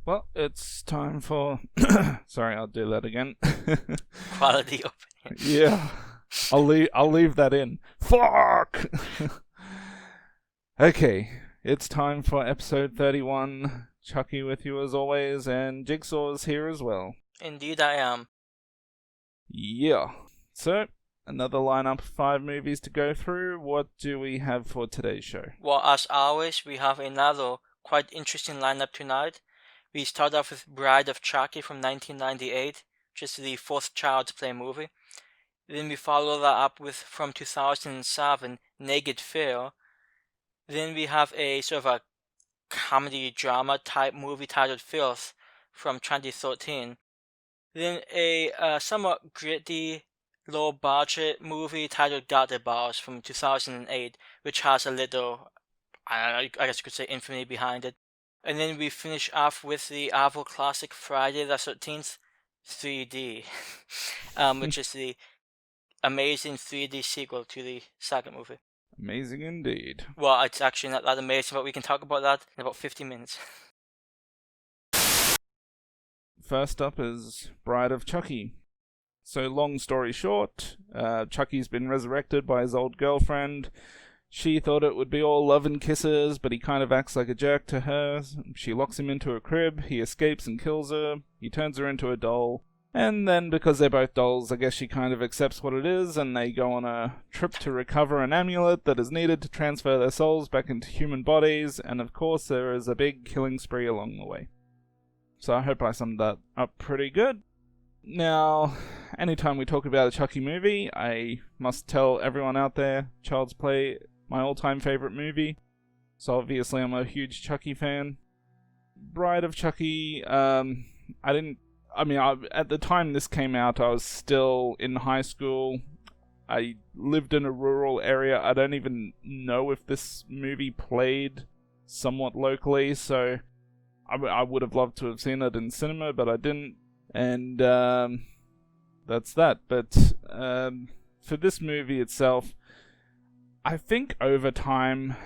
Well, it's time for... Sorry, I'll do that again. Quality opening. Yeah, I'll leave that in. Fuck! Okay, it's time for episode 31. Chucky with you as always, and Jigsaw's here as well. Indeed I am. Yeah. So, another lineup of 5 movies to go through. What do we have for today's show? Well, as always, we have another quite interesting lineup tonight. We start off with Bride of Chucky from 1998, which is the fourth Child's Play movie. Then we follow that up with, from 2007, Naked Fear. Then we have a sort of a comedy drama type movie titled Filth from 2013. Then a somewhat gritty, low budget movie titled Gutter Bars from 2008, which has a little, I don't know, I guess you could say infamy behind it. And then we finish off with the Marvel classic Friday the 13th 3D, which is the amazing 3D sequel to the second movie. Amazing indeed. Well, it's actually not that amazing, but we can talk about that in about 50 minutes. First up is Bride of Chucky. So, long story short, Chucky's been resurrected by his old girlfriend. She thought it would be all love and kisses, but he kind of acts like a jerk to her. She locks him into a crib, he escapes and kills her, he turns her into a doll. And then, because they're both dolls, I guess she kind of accepts what it is, and they go on a trip to recover an amulet that is needed to transfer their souls back into human bodies, and of course there is a big killing spree along the way. So I hope I summed that up pretty good. Now, anytime we talk about a Chucky movie, I must tell everyone out there, Child's Play, my all-time favorite movie. So obviously I'm a huge Chucky fan. Bride of Chucky, at the time this came out, I was still in high school. I lived in a rural area. I don't even know if this movie played somewhat locally, so I would have loved to have seen it in cinema, but I didn't. And that's that. But for this movie itself, I think over time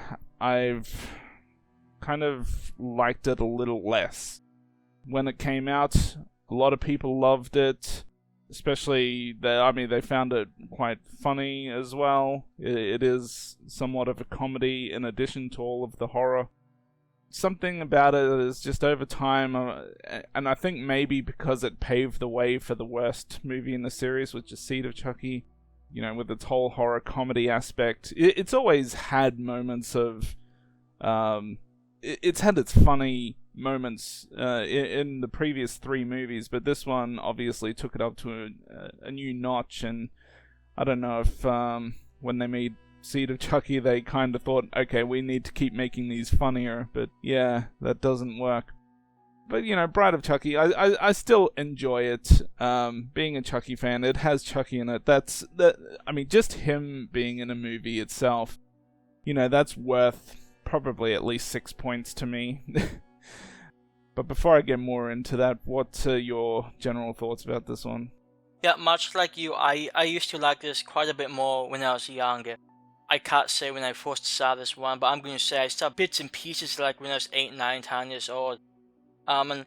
I've kind of liked it a little less. When it came out, a lot of people loved it, especially they found it quite funny as well. It is somewhat of a comedy in addition to all of the horror. Something about it is just over time, and I think maybe because it paved the way for the worst movie in the series, which is Seed of Chucky, with its whole horror comedy aspect. It's always had moments of, it's had its funny moments in the previous 3 movies, but this one obviously took it up to a new notch, and I don't know if when they made Seed of Chucky they kind of thought, okay, we need to keep making these funnier, but yeah, that doesn't work. But Bride of Chucky, I still enjoy it. Being a Chucky fan, it has Chucky in it. Just him being in a movie itself, that's worth probably at least 6 points to me. But before I get more into that, what are your general thoughts about this one? Yeah, much like you, I used to like this quite a bit more when I was younger. I can't say when I first saw this one, but I'm going to say I saw bits and pieces like when I was 8, 9, 10 years old. And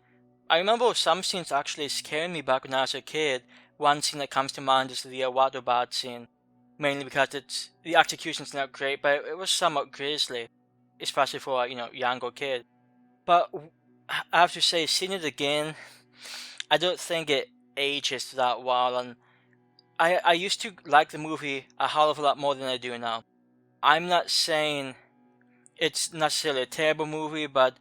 I remember some scenes actually scaring me back when I was a kid. One scene that comes to mind is the waterbed scene. Mainly because the execution's not great, but it was somewhat grisly. Especially for a younger kid. But I have to say, seeing it again, I don't think it ages that well, and I used to like the movie a hell of a lot more than I do now. I'm not saying it's necessarily a terrible movie, but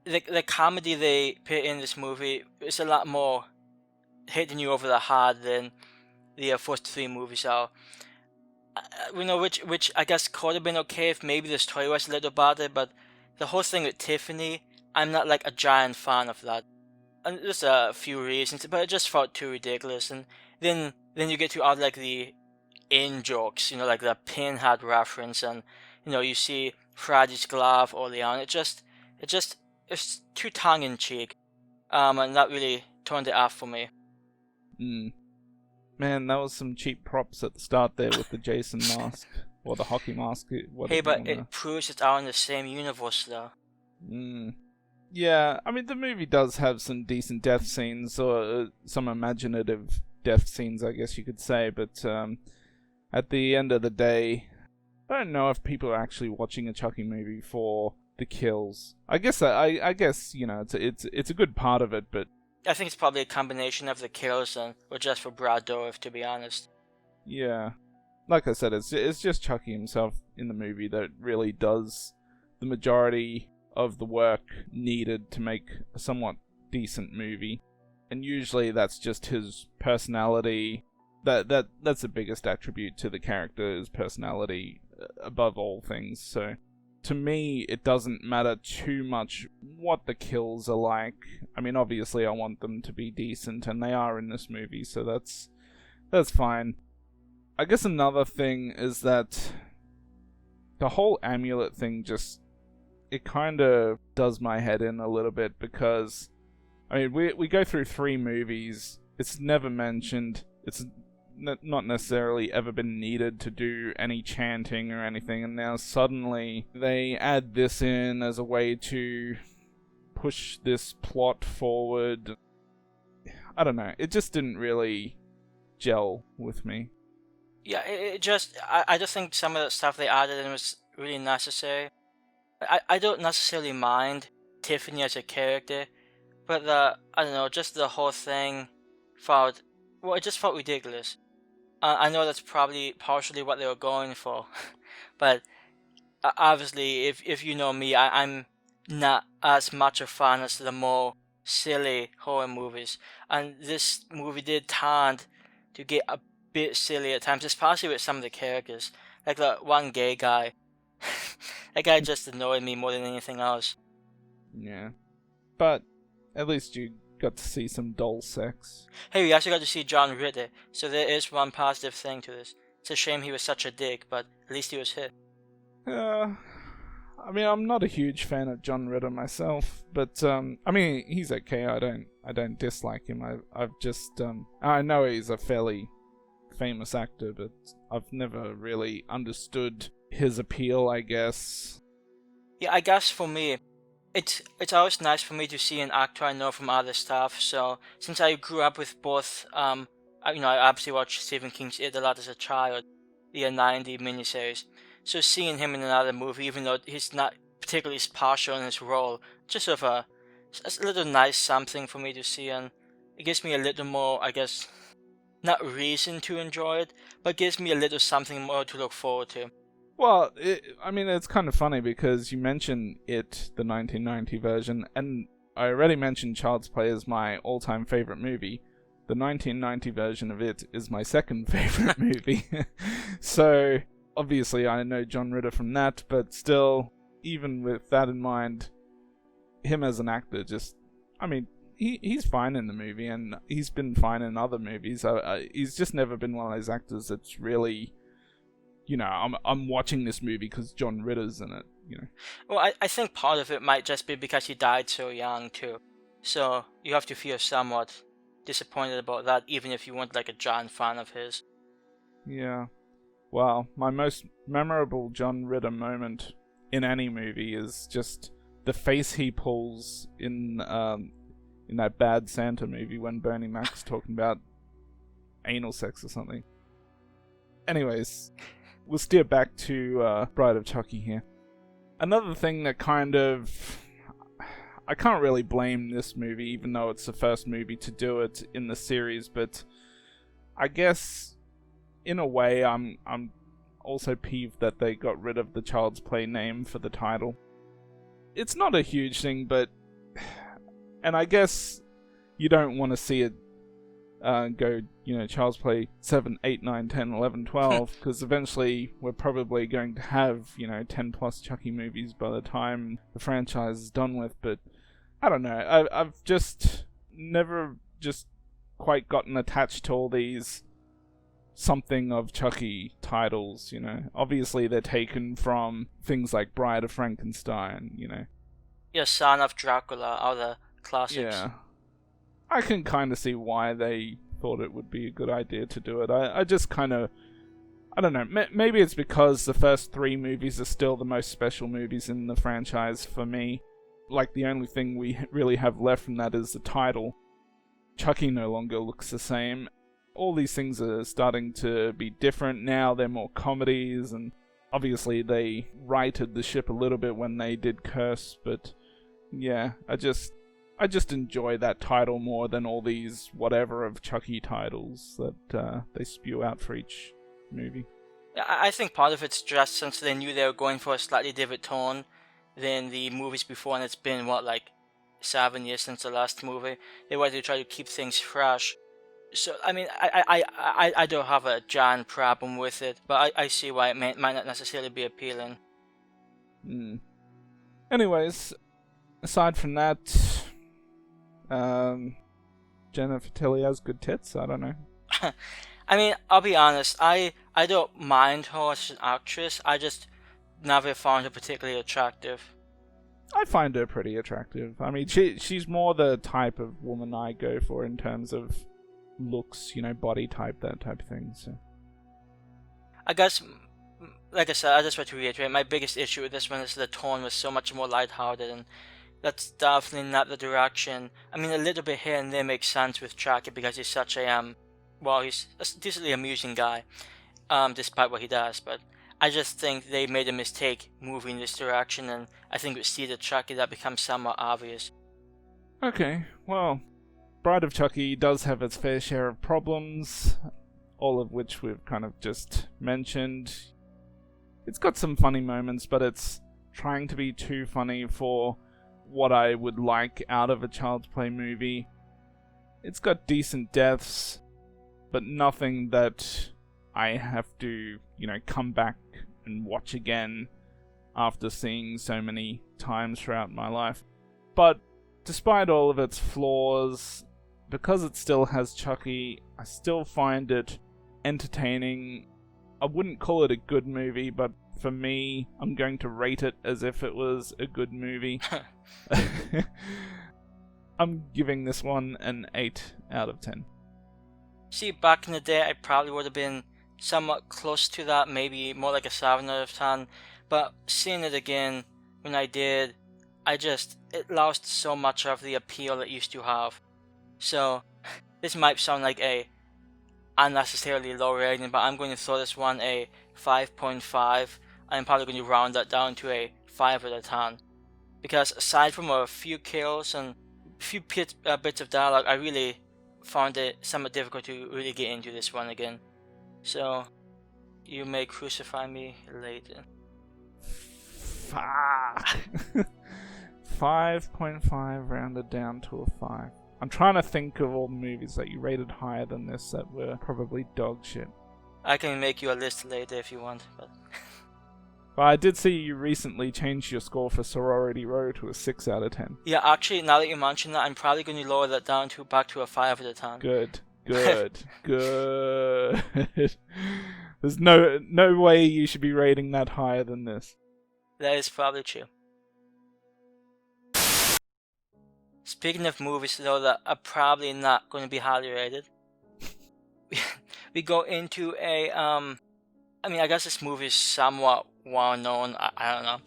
the comedy they put in this movie is a lot more hitting you over the head than the first 3 movies are. Which I guess could have been okay if maybe the story was a little better, but the whole thing with Tiffany, I'm not like a giant fan of that. And there's a few reasons, but it just felt too ridiculous. And then you get to add like the in-jokes, like the Pinhead reference, and you see Freddy's glove early on. It's too tongue-in-cheek, and that really turned it off for me. Man, that was some cheap props at the start there with the Jason mask. Or the hockey mask. Hey, but it proves that are in the same universe, though. Yeah, I mean, the movie does have some decent death scenes, or some imaginative death scenes, I guess you could say, but at the end of the day, I don't know if people are actually watching a Chucky movie for the kills. I guess I guess, it's a good part of it, but I think it's probably a combination of the kills or just for Brad Dourif, to be honest. yeah. Like I said, it's just Chucky himself in the movie that really does the majority of the work needed to make a somewhat decent movie. And usually that's just his personality. That's the biggest attribute to the character, is personality above all things. So to me, it doesn't matter too much what the kills are like. I mean, obviously I want them to be decent, and they are in this movie, so that's fine. I guess another thing is that the whole amulet thing it kind of does my head in a little bit, because, I mean, we go through 3 movies, it's never mentioned, it's not necessarily ever been needed to do any chanting or anything, and now suddenly they add this in as a way to push this plot forward. I don't know, it just didn't really gel with me. Yeah, it just, I just think some of the stuff they added in was really necessary. I don't necessarily mind Tiffany as a character, but I don't know, just the whole thing it just felt ridiculous. I know that's probably partially what they were going for, but obviously, if you know me, I'm not as much a fan as the more silly horror movies, and this movie did tend to get a bit silly at times, especially with some of the characters, like the one gay guy. That guy just annoyed me more than anything else. Yeah. But at least you got to see some doll sex. Hey, we actually got to see John Ritter, so there is one positive thing to this. It's a shame he was such a dick, but at least he was hit. I mean, I'm not a huge fan of John Ritter myself, but I mean, he's okay. I don't dislike him. I've just I know he's a fairly famous actor, but I've never really understood his appeal, I guess. Yeah, I guess for me, it's always nice for me to see an actor I know from other stuff. So since I grew up with both, I obviously watched Stephen King's It a lot as a child, the 90 miniseries. So seeing him in another movie, even though he's not particularly partial in his role, just sort of a little nice something for me to see, and it gives me a little more, I guess, not reason to enjoy it, but gives me a little something more to look forward to. Well, I mean, it's kind of funny because you mentioned It, the 1990 version, and I already mentioned Child's Play as my all-time favorite movie. The 1990 version of It is my second favorite movie. So, obviously, I know John Ritter from that, but still, even with that in mind, him as an actor he's fine in the movie, and he's been fine in other movies. He's just never been one of those actors that's really, I'm watching this movie because John Ritter's in it, Well, I think part of it might just be because he died so young, too. So, you have to feel somewhat disappointed about that, even if you weren't like a John fan of his. Yeah. Well, my most memorable John Ritter moment in any movie is just the face he pulls in that Bad Santa movie when Bernie Mac's talking about anal sex or something. Anyways, we'll steer back to Bride of Chucky here. Another thing that I can't really blame this movie, even though it's the first movie to do it in the series, but I guess in a way I'm also peeved that they got rid of the Child's Play name for the title. It's not a huge thing, but and I guess you don't want to see it go, Child's Play 7, 8, 9, 10, 11, 12, because eventually we're probably going to have, 10 plus Chucky movies by the time the franchise is done with, but I don't know, I've just never just quite gotten attached to all these something of Chucky titles, Obviously they're taken from things like Bride of Frankenstein, Yeah, Son of Dracula, all the classics. Yeah. I can kind of see why they thought it would be a good idea to do it. I just kind of, I don't know, maybe it's because the first 3 movies are still the most special movies in the franchise for me. like the only thing we really have left from that is the title. Chucky no longer looks the same. All these things are starting to be different now. They're more comedies, and obviously they righted the ship a little bit when they did Curse, but yeah, I just enjoy that title more than all these whatever of Chucky titles that they spew out for each movie. I think part of it's just since they knew they were going for a slightly different tone than the movies before, and it's been, 7 years since the last movie. They wanted to try to keep things fresh. So, I mean, I don't have a giant problem with it, but I see why it might not necessarily be appealing. Anyways, aside from that, Jennifer Tilly has good tits, I don't know. I mean, I'll be honest, I don't mind her as an actress, I just never found her particularly attractive. I find her pretty attractive. I mean, she's more the type of woman I go for in terms of looks, body type, that type of thing, so. I guess, like I said, I just want to reiterate, my biggest issue with this one is the tone was so much more lighthearted, and that's definitely not the direction. I mean, a little bit here and there makes sense with Charkie because he's such a, he's a decently amusing guy, despite what he does, but I just think they made a mistake moving this direction, and I think with Seed Chucky that becomes somewhat obvious. Okay, well, Bride of Chucky does have its fair share of problems, all of which we've kind of just mentioned. It's got some funny moments, but it's trying to be too funny for what I would like out of a Child's Play movie. It's got decent deaths, but nothing that I have to, come back and watch again after seeing so many times throughout my life. But despite all of its flaws, because it still has Chucky, I still find it entertaining. I wouldn't call it a good movie, but for me, I'm going to rate it as if it was a good movie. I'm giving this one an 8 out of 10. See, back in the day, I probably would have been somewhat close to that, maybe more like a 7 out of 10, but seeing it again, when I did, it lost so much of the appeal it used to have. So, this might sound like a unnecessarily low rating, but I'm going to throw this one a 5.5. I'm probably going to round that down to a 5 out of 10. Because aside from a few kills and a few bits of dialogue, I really found it somewhat difficult to really get into this one again. So, you may crucify me later. 5.5 rounded down to a 5. I'm trying to think of all the movies that you rated higher than this that were probably dog shit. I can make you a list later if you want, but... Well, I did see you recently changed your score for Sorority Row to a 6 out of 10. Yeah, actually, now that you mention that, I'm probably going to lower that down back to a 5 out of 10. Good. Good. There's no way you should be rating that higher than this. That is probably true. Speaking of movies, though, that are probably not going to be highly rated, we go into a, I guess this movie is somewhat well known, I don't know,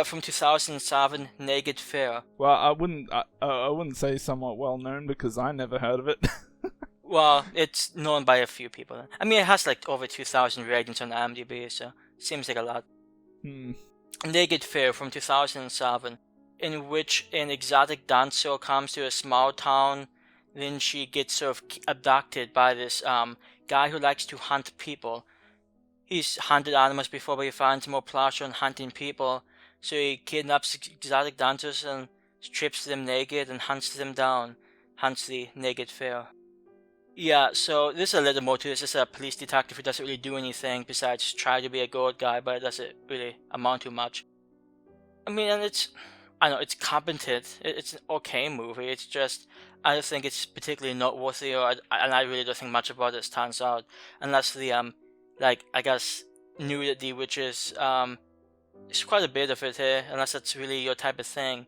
from 2007, Naked Fair. Well, I wouldn't say somewhat well known because I never heard of it. Well, it's known by a few people. I mean, it has like over 2,000 ratings on IMDb, so seems like a lot. Naked Fair from 2007, in which an exotic dancer comes to a small town, then she gets sort of abducted by this guy who likes to hunt people. He's hunted animals before, but he finds more pleasure in hunting people, so he kidnaps exotic dancers and strips them naked and hunts them down, hence the Naked Fair. Yeah, so there's a little more to this. This is a police detective who doesn't really do anything besides try to be a good guy, but it doesn't really amount to much. I mean, and it's competent. It's an okay movie. It's just, I don't think it's particularly noteworthy, and I really don't think much about it stands out, unless the I guess nudity, which is there's quite a bit of it here, unless that's really your type of thing.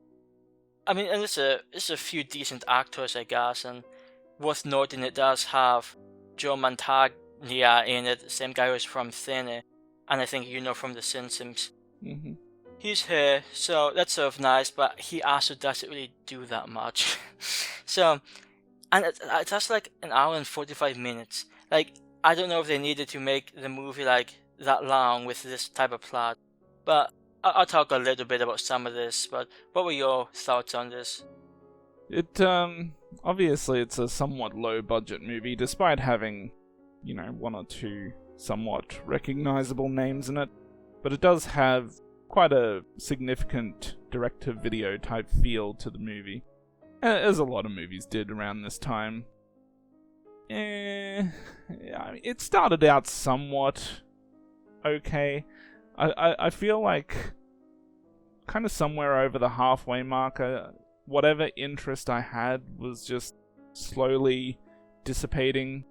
I mean, and there's a few decent actors, I guess, and worth noting, it does have Joe Mantegna in it, the same guy who's from Thin, and I think from The Simpsons. He's here, so that's sort of nice, but he also doesn't really do that much. So, and that's like an hour and 45 minutes. Like, I don't know if they needed to make the movie like that long with this type of plot, but I'll talk a little bit about some of this. But what were your thoughts on this? It, obviously it's a somewhat low budget movie, despite having, one or two somewhat recognizable names in it. But it does have quite a significant direct-to-video type feel to the movie, as a lot of movies did around this time. It started out somewhat okay. I feel like kind of somewhere over the halfway mark, whatever interest I had was just slowly dissipating.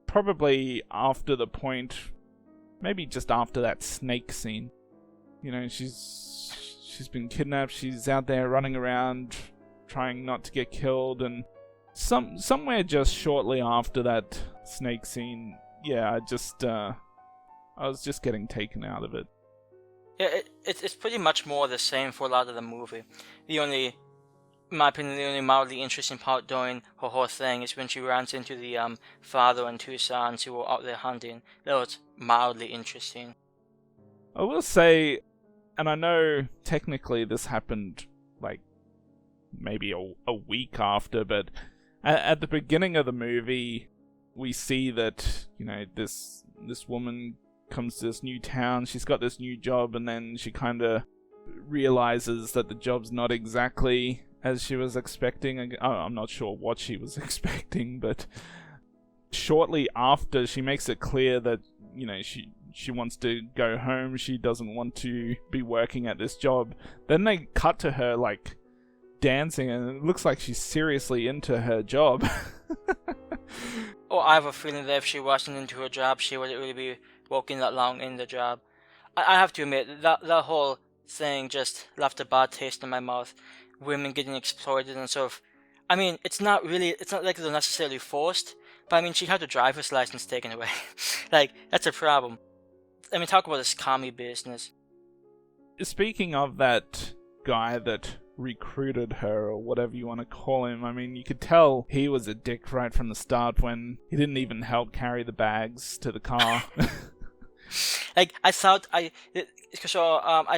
Probably after the point, maybe just after that snake scene. She's been kidnapped, she's out there running around trying not to get killed, and somewhere just shortly after that snake scene, I was just getting taken out of it. Yeah, it's pretty much more the same for a lot of the movie. In my opinion, the only mildly interesting part during her whole thing is when she runs into the father and two sons who were out there hunting. That was mildly interesting. I will say, and I know technically this happened like maybe a week after, but at the beginning of the movie, we see that, this woman comes to this new town, she's got this new job, and then she kind of realizes that the job's not exactly as she was expecting. I'm not sure what she was expecting, but shortly after, she makes it clear that, she wants to go home, she doesn't want to be working at this job. Then they cut to her, like, dancing, and it looks like she's seriously into her job. Or I have a feeling that if she wasn't into her job, she wouldn't really be working that long in the job. I have to admit, that whole thing just left a bad taste in my mouth. Women getting exploited and sort of... I mean, it's not like they're necessarily forced, but I mean, she had her driver's license taken away. Like, that's a problem. I mean, talk about this commie business. Speaking of that guy that recruited her, or whatever you want to call him, I mean, you could tell he was a dick right from the start when he didn't even help carry the bags to the car. Like, I've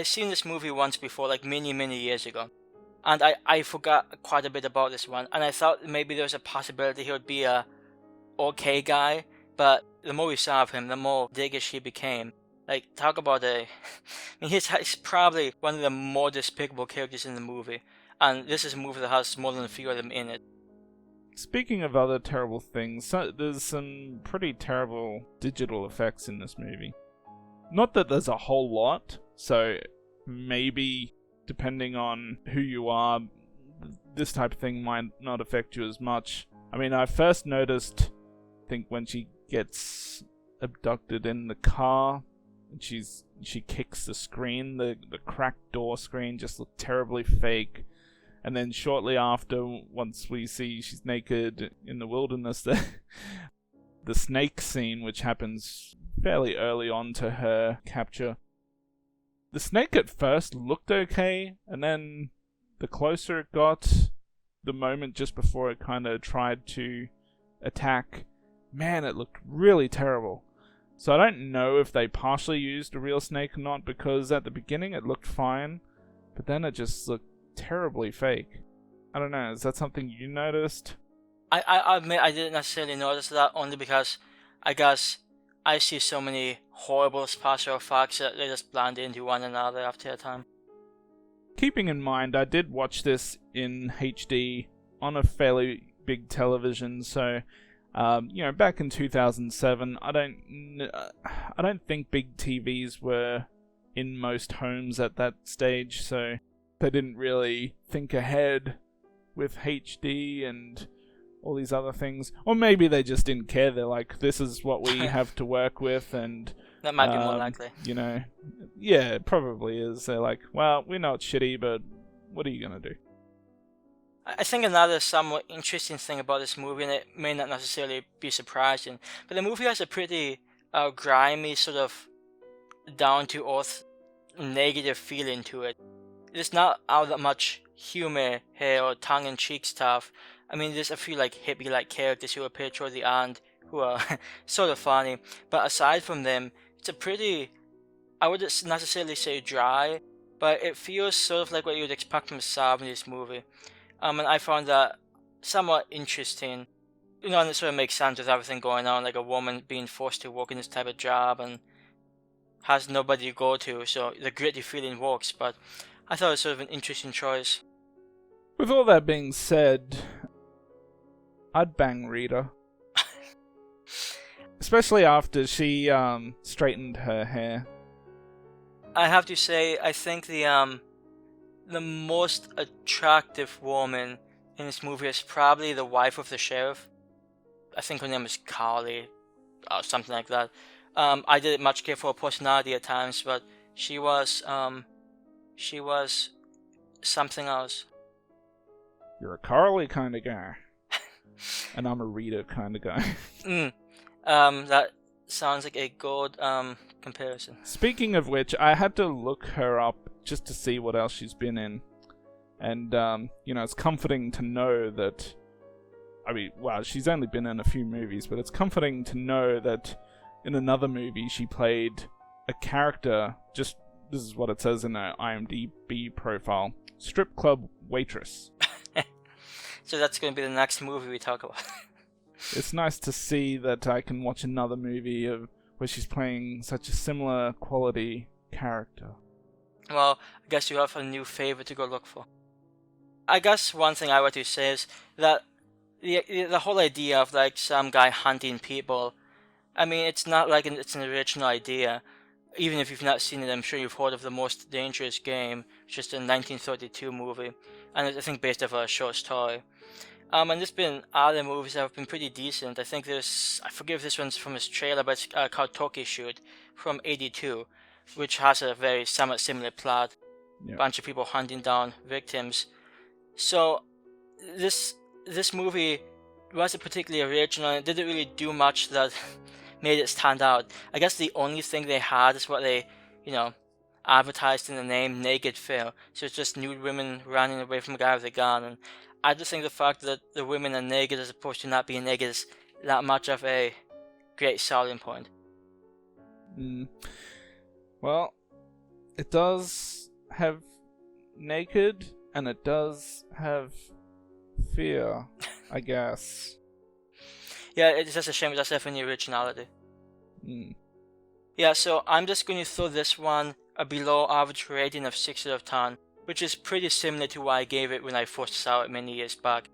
seen this movie once before, like many years ago, and I forgot quite a bit about this one, and I thought maybe there was a possibility he would be a okay guy, but the more we saw of him, the more dickish he became. Like, talk about I mean, he's probably one of the more despicable characters in the movie, and this is a movie that has more than a few of them in it. Speaking of other terrible things, there's some pretty terrible digital effects in this movie. Not that there's a whole lot, so maybe depending on who you are, this type of thing might not affect you as much. I mean, I first noticed, I think, when she gets abducted in the car, and she kicks the screen, the cracked door screen just looked terribly fake. And then shortly after, once we see she's naked in the wilderness, the snake scene, which happens fairly early on to her capture. The snake at first looked okay, and then the closer it got, the moment just before it kind of tried to attack, man, it looked really terrible. So I don't know if they partially used a real snake or not, because at the beginning it looked fine, but then it just looked terribly fake. I don't know, is that something you noticed? I admit I didn't necessarily notice that, only because I guess I see so many horrible special effects that they just blend into one another after a time. Keeping in mind, I did watch this in HD on a fairly big television, so back in 2007, I don't think big TVs were in most homes at that stage, so they didn't really think ahead with HD and all these other things. Or maybe they just didn't care. They're like, this is what we have to work with, and that might be more likely. Yeah, it probably is. They're like, well, we know it's shitty, but what are you gonna do? I think another somewhat interesting thing about this movie, and it may not necessarily be surprising, but the movie has a pretty grimy, sort of down-to-earth, negative feeling to it. there's not all that much humor here or tongue-in-cheek stuff. I mean, there's a few like hippie-like characters who appear toward the end who are sort of funny, but aside from them, it's a pretty, I wouldn't necessarily say dry, but it feels sort of like what you would expect from a 70s movie. And I found that somewhat interesting. And it sort of makes sense with everything going on, like a woman being forced to work in this type of job and has nobody to go to, so the gritty feeling works, but I thought it was sort of an interesting choice. With all that being said, I'd bang Ritter. Especially after she straightened her hair. I have to say, I think the most attractive woman in this movie is probably the wife of the sheriff. I think her name is Carly, or something like that. I didn't much care for her personality at times, but she was something else. You're a Carly kind of guy. And I'm a Ritter kind of guy. That sounds like a good comparison. Speaking of which, I had to look her up just to see what else she's been in. And, it's comforting to know that... I mean, well, she's only been in a few movies, but it's comforting to know that in another movie she played a character, this is what it says in her IMDb profile, strip club waitress. So that's going to be the next movie we talk about. It's nice to see that I can watch another movie where she's playing such a similar quality character. Well, I guess you have a new favorite to go look for. I guess one thing I want to say is that the whole idea of like some guy hunting people, I mean, it's not like it's an original idea. Even if you've not seen it, I'm sure you've heard of The Most Dangerous Game, which is a 1932 movie, and I think based off a short story. And there's been other movies that have been pretty decent. I think I forget if this one's from his trailer, but it's called Turkey Shoot from '82, which has a very somewhat similar plot. Yeah. Bunch of people hunting down victims. So this movie wasn't particularly original and it didn't really do much that made it stand out. I guess the only thing they had is what they, advertised in the name, Naked Phil. So it's just nude women running away from a guy with a gun. And I just think the fact that the women are naked as opposed to not being naked is that much of a great selling point. Well, it does have naked, and it does have fear, I guess. Yeah, it's just a shame it doesn't have any originality. Yeah, so I'm just going to throw this one a below average rating of 6 out of 10, which is pretty similar to what I gave it when I first saw it many years back.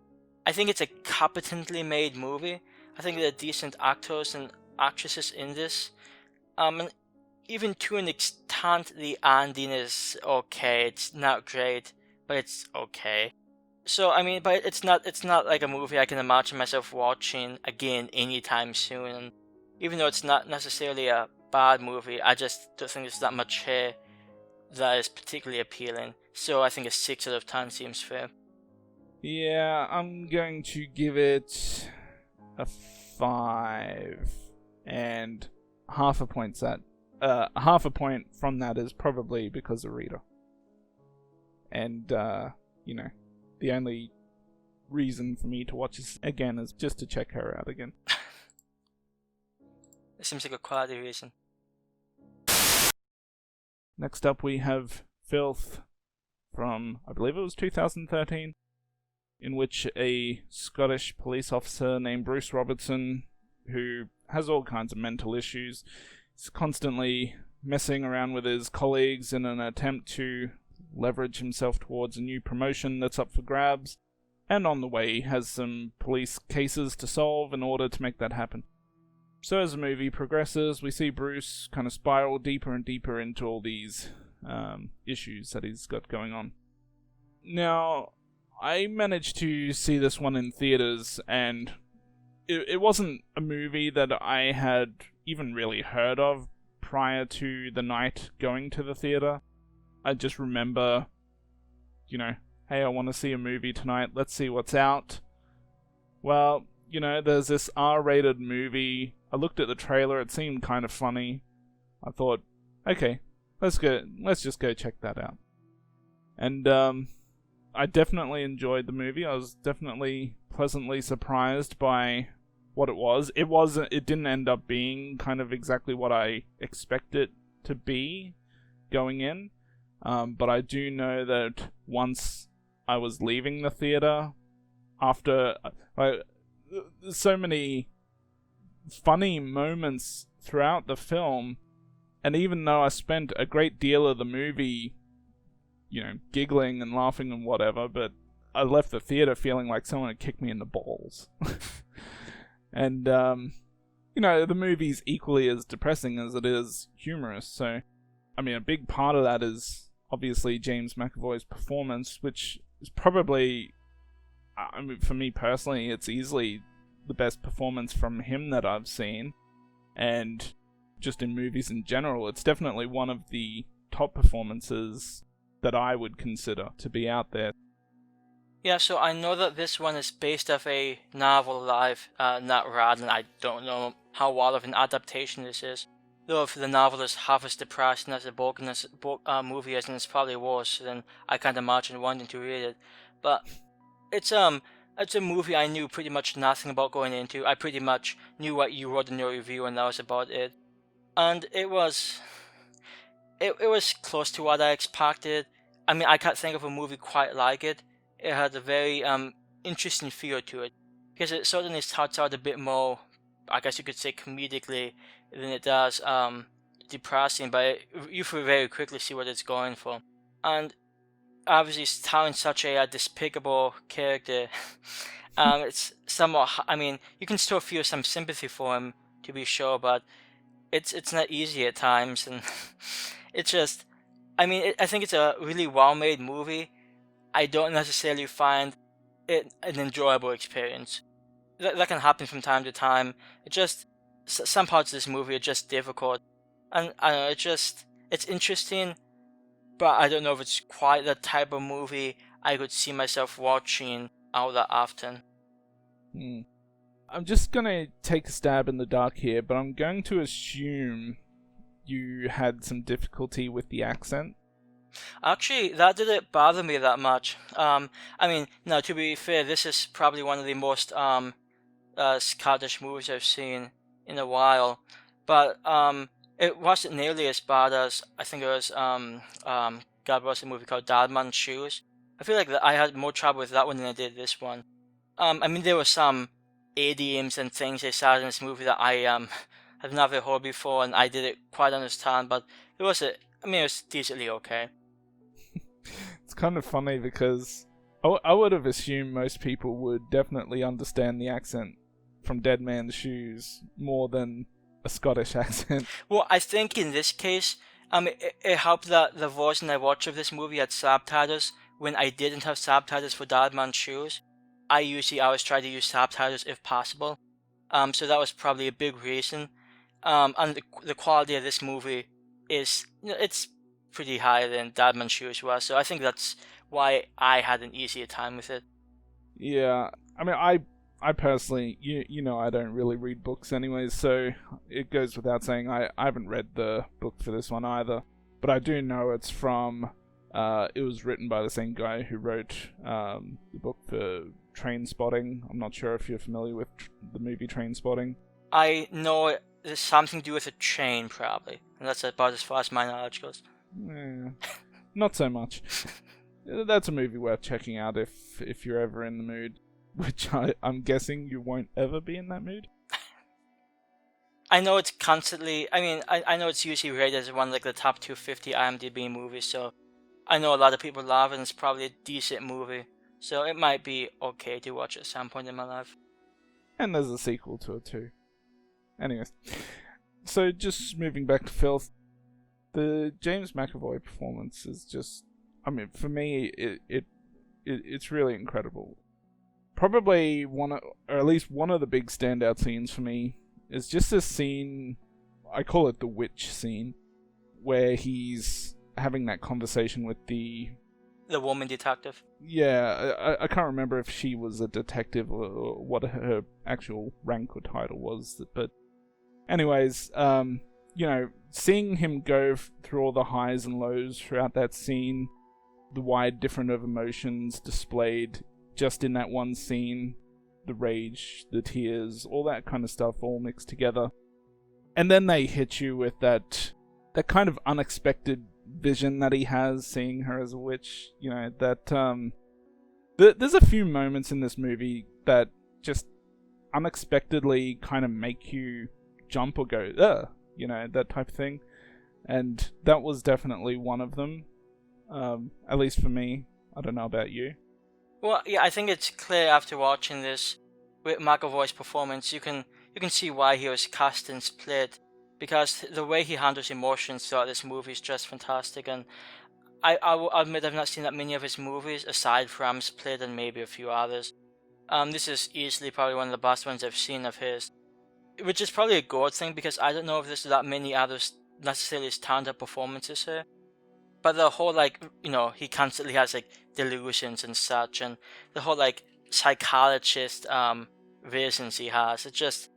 I think it's a competently made movie. I think there are decent actors and actresses in this. And even to an extent, the ending is okay. It's not great, but it's okay. So, I mean, but it's not like a movie I can imagine myself watching again anytime soon. And even though it's not necessarily a bad movie, I just don't think there's that much here that is particularly appealing. So I think a 6 out of 10 seems fair. Yeah, I'm going to give it a 5. And half a point from that is probably because of Ritter. And, the only reason for me to watch this again is just to check her out again. It seems like a quality reason. Next up we have Filth from, I believe it was 2013, in which a Scottish police officer named Bruce Robertson, who has all kinds of mental issues, is constantly messing around with his colleagues in an attempt to leverage himself towards a new promotion that's up for grabs, and on the way has some police cases to solve in order to make that happen. So as the movie progresses, we see Bruce kind of spiral deeper and deeper into all these issues that he's got going on. Now, I managed to see this one in theaters, and it wasn't a movie that I had even really heard of prior to the night going to the theater. I just remember, hey, I want to see a movie tonight, let's see what's out. Well, there's this R-rated movie. I looked at the trailer, it seemed kind of funny. I thought, okay, let's just go check that out. And I definitely enjoyed the movie. I was definitely pleasantly surprised by what it was. It didn't end up being kind of exactly what I expected it to be going in. But I do know that once I was leaving the theater, after so many funny moments throughout the film, and even though I spent a great deal of the movie, giggling and laughing and whatever, but I left the theater feeling like someone had kicked me in the balls. And, the movie's equally as depressing as it is humorous, so, I mean, a big part of that is obviously James McAvoy's performance, which is probably, I mean, for me personally, it's easily the best performance from him that I've seen, and just in movies in general, it's definitely one of the top performances that I would consider to be out there. Yeah, so I know that this one is based off a novel that I've not read, and I don't know how well of an adaptation this is. Though if the novel is half as depressing as the book and this movie is, and it's probably worse, then I can't imagine wanting to read it. But it's a movie I knew pretty much nothing about going into. I pretty much knew what you wrote in your review, and that was about it. And it was close to what I expected. I mean, I can't think of a movie quite like it. It had a very interesting feel to it, because it certainly starts out a bit more, I guess you could say, comedically than it does depressing, but you very quickly see what it's going for. And obviously, starring such a despicable character, it's somewhat, I mean, you can still feel some sympathy for him, to be sure, but it's not easy at times, and it's just, I mean, I think it's a really well-made movie. I don't necessarily find it an enjoyable experience. That can happen from time to time. It just, some parts of this movie are just difficult, and I don't know, it's interesting, but I don't know if it's quite the type of movie I could see myself watching all that often. I'm just gonna take a stab in the dark here, but I'm going to assume you had some difficulty with the accent. Actually, that didn't bother me that much. I mean, no, to be fair, this is probably one of the most Scottish movies I've seen in a while, but it wasn't nearly as bad as, I think it was God, was a movie called Dead Man's Shoes. I feel like I had more trouble with that one than I did this one. I mean, there were some idioms and things they said in this movie that I have never heard before, and I didn't quite understand, but it was decently okay. It's kind of funny because I would have assumed most people would definitely understand the accent from Dead Man's Shoes more than a Scottish accent. Well, I think in this case, it helped that the version I watched of this movie had subtitles when I didn't have subtitles for Dead Man's Shoes. I usually always try to use subtitles if possible. So that was probably a big reason. And the quality of this movie is, it's pretty higher than Dead Man's Shoes was, so I think that's why I had an easier time with it. Yeah, I mean, I personally, I don't really read books anyways, so it goes without saying I haven't read the book for this one either. But I do know it's from, it was written by the same guy who wrote the book for Trainspotting. I'm not sure if you're familiar with the movie Trainspotting. I know there's something to do with a train, probably, and that's about as far as my knowledge goes. Not so much. That's a movie worth checking out if you're ever in the mood, which I'm guessing you won't ever be in that mood. I know it's constantly, I know it's usually rated as one of the top 250 IMDb movies, so I know a lot of people love it, and it's probably a decent movie, so it might be okay to watch at some point in my life. And there's a sequel to it too. Anyways, so just moving back to Filth, the James McAvoy performance is just, I mean, for me, it's really incredible. Probably or at least one of the big standout scenes for me is just this scene, I call it the witch scene, where he's having that conversation with the woman detective. Yeah, I can't remember if she was a detective or what her actual rank or title was, but anyways, seeing him go through all the highs and lows throughout that scene, the wide difference of emotions displayed just in that one scene, the rage, the tears, all that kind of stuff all mixed together. And then they hit you with that kind of unexpected vision that he has, seeing her as a witch. You know, that there's a few moments in this movie that just unexpectedly kind of make you jump or go, ugh, you know, that type of thing. And that was definitely one of them, at least for me. I don't know about you. Well, yeah, I think it's clear after watching this with McAvoy's performance, you can see why he was cast and split, because the way he handles emotions throughout this movie is just fantastic. And I will admit I've not seen that many of his movies aside from Split and maybe a few others. This is easily probably one of the best ones I've seen of his, which is probably a good thing because I don't know if there's that many others necessarily stand-up performances here. But the whole, like, you know, he constantly has like delusions and such, and the whole like psychologist visions he has, it's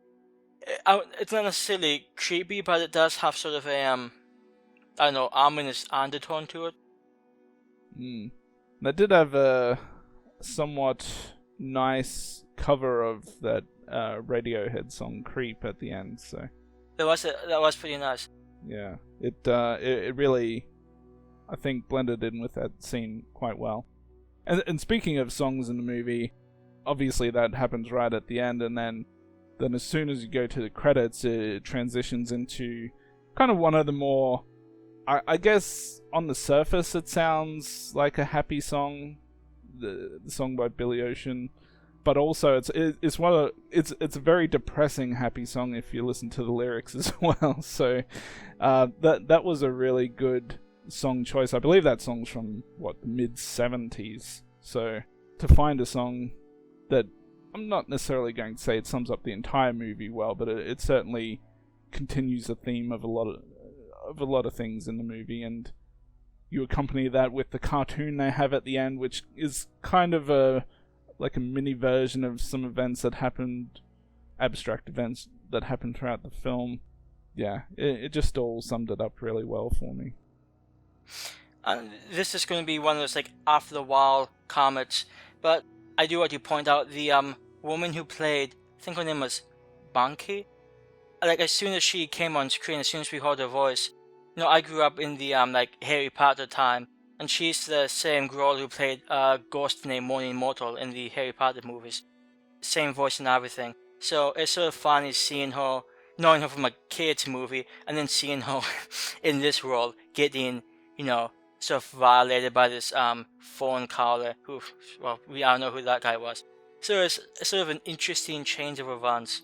not necessarily creepy, but it does have sort of a I don't know, ominous undertone to it. That did have a somewhat nice cover of that Radiohead song "Creep" at the end, so That was pretty nice. yeah, it really, I think, blended in with that scene quite well. And speaking of songs in the movie, obviously that happens right at the end, and then as soon as you go to the credits, it transitions into kind of one of the more, I guess on the surface it sounds like a happy song, the song by Billy Ocean, but also it's a very depressing happy song if you listen to the lyrics as well. So that was a really good song choice. I believe that song's from the mid-70s. So to find a song that, I'm not necessarily going to say it sums up the entire movie well, but it certainly continues the theme of a lot of things in the movie, and you accompany that with the cartoon they have at the end, which is kind of a mini version of some events that happened, abstract events that happened throughout the film. Yeah, it just all summed it up really well for me. This is going to be one of those like off the wall comments, but I do want to point out the woman who played, I think her name was Banki. Like, as soon as she came on screen, as soon as we heard her voice, you know, I grew up in the like Harry Potter time, and she's the same girl who played a ghost named Moaning Immortal in the Harry Potter movies. Same voice and everything. So it's sort of funny seeing her, knowing her from a kids movie, and then seeing her in this role, getting, you know, sort of violated by this phone caller who, well, we all know who that guy was. So it's sort of an interesting change of events.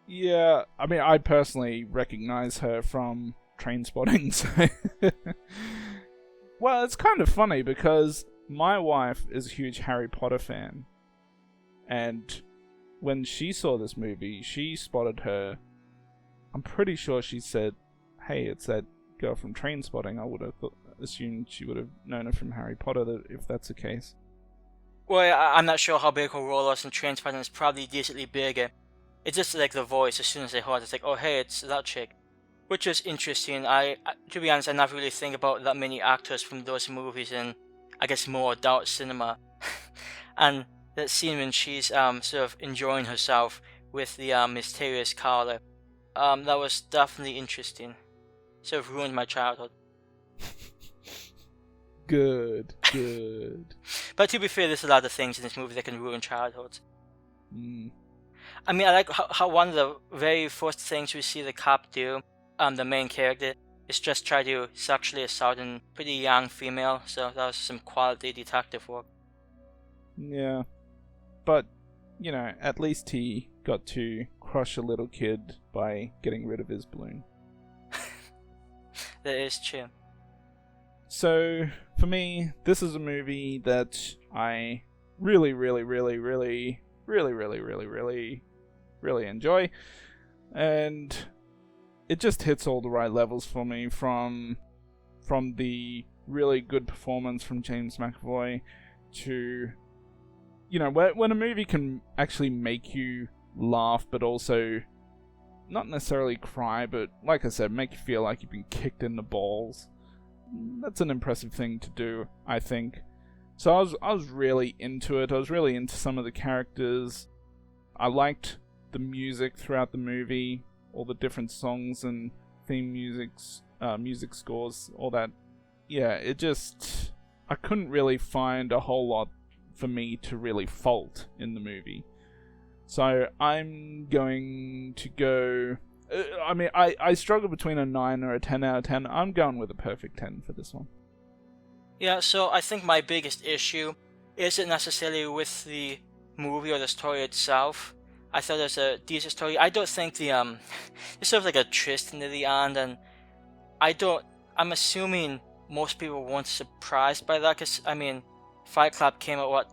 Yeah, I mean, I personally recognize her from Trainspotting, so well, it's kind of funny because my wife is a huge Harry Potter fan, and when she saw this movie, she spotted her. I'm pretty sure she said, "Hey, it's that girl from Trainspotting." I would have assumed she would have known her from Harry Potter, if that's the case. Well, I'm not sure how big her role was in Trainspotting. It's probably decently bigger. It's just like the voice. As soon as I heard it, it's like, oh hey, it's that chick. Which is interesting. I to be honest, I never really think about that many actors from those movies in, I guess, more adult cinema. And that scene when she's sort of enjoying herself with the mysterious caller, that was definitely interesting. Sort of ruined my childhood. Good. But to be fair, there's a lot of things in this movie that can ruin childhoods. I mean, I like how one of the very first things we see the cop do, the main character, is just try to sexually assault a pretty young female, so that was some quality detective work. Yeah. But, you know, at least he got to crush a little kid by getting rid of his balloon. That is true. So, for me, this is a movie that I really enjoy, and it just hits all the right levels for me, from the really good performance from James McAvoy to, you know, when a movie can actually make you laugh but also not necessarily cry, but like I said, make you feel like you've been kicked in the balls. that's an impressive thing to do, I think. So I was really into it. I was really into some of the characters. I liked the music throughout the movie, all the different songs and theme music scores, all that. Yeah, I couldn't really find a whole lot for me to really fault in the movie. So I'm going to go... I struggle between a 9 or a 10 out of 10. I'm going with a perfect 10 for this one. Yeah, so I think my biggest issue isn't necessarily with the movie or the story itself. I thought it was a decent story. I don't think the there's sort of like a twist into the end, and I'm assuming most people weren't surprised by that, because I mean, Fight Club came out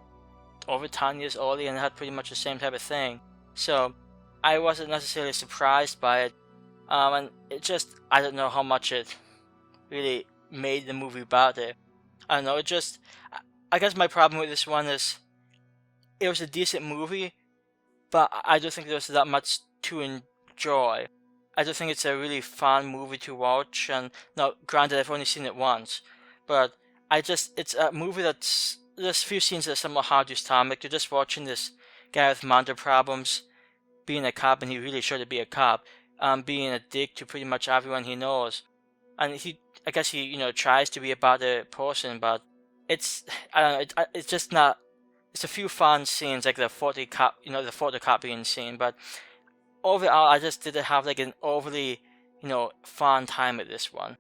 over 10 years early and had pretty much the same type of thing. So I wasn't necessarily surprised by it, and it just, I don't know how much it really made the movie better. I don't know, I guess my problem with this one is, it was a decent movie, but I don't think there was that much to enjoy. I don't think it's a really fun movie to watch, and now, granted, I've only seen it once, but it's a movie there's a few scenes that are somewhat hard to stomach. You're just watching this guy with mental problems, being a cop, and he really should be a cop, being a dick to pretty much everyone he knows. And I guess he tries to be a better person, but it's just not. It's a few fun scenes, like the photocopying scene, but overall, I just didn't have like an overly fun time with this one.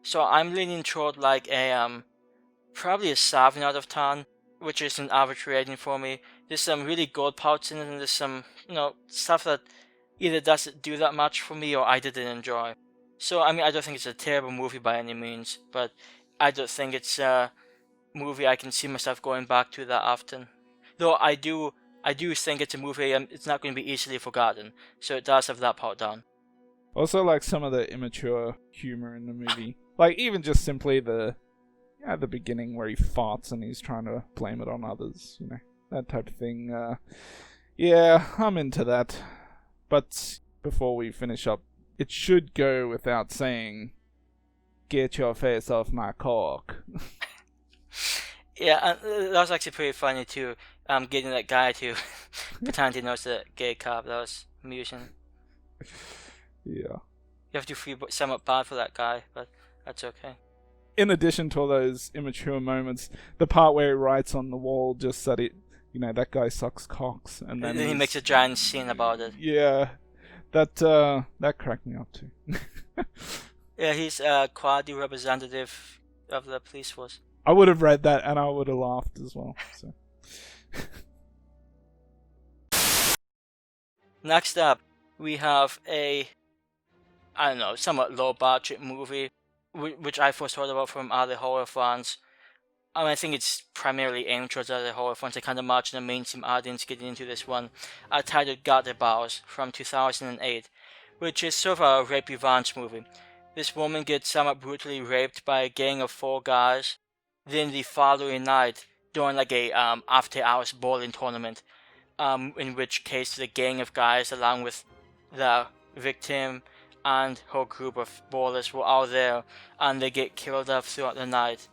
So I'm leaning toward like a probably a 7 out of 10, which is an average rating for me. There's some really good parts in it, and there's some stuff that either doesn't do that much for me or I didn't enjoy. So I mean, I don't think it's a terrible movie by any means, but I don't think it's a movie I can see myself going back to that often. Though I do think it's a movie it's not going to be easily forgotten, so it does have that part down. Also, like some of the immature humor in the movie, like even just simply the beginning where he farts and he's trying to blame it on others, that type of thing. Yeah, I'm into that. But before we finish up, it should go without saying, get your face off my cock. Yeah, and that was actually pretty funny too. Getting that guy to pretend he knows the gay cop. That was amusing. Yeah. You have to feel somewhat bad for that guy, but that's okay. In addition to all those immature moments, the part where he writes on the wall just that that guy sucks cocks, and then he makes a giant scene about it. Yeah, that cracked me up too. Yeah, he's a quasi representative of the police force. I would have read that and I would have laughed as well. So. Next up, we have a, I don't know, somewhat low budget movie, which I first heard about from other horror fans. I think it's primarily aimed towards other horror fans. I can't imagine a mainstream audience getting into this one. Titled Gutter Bars from 2008, which is sort of a rape revenge movie. This woman gets somewhat brutally raped by a gang of 4 guys. Then the following night, during like a after-hours bowling tournament, in which case the gang of guys, along with the victim and her group of bowlers, were all there, and they get killed off throughout the night,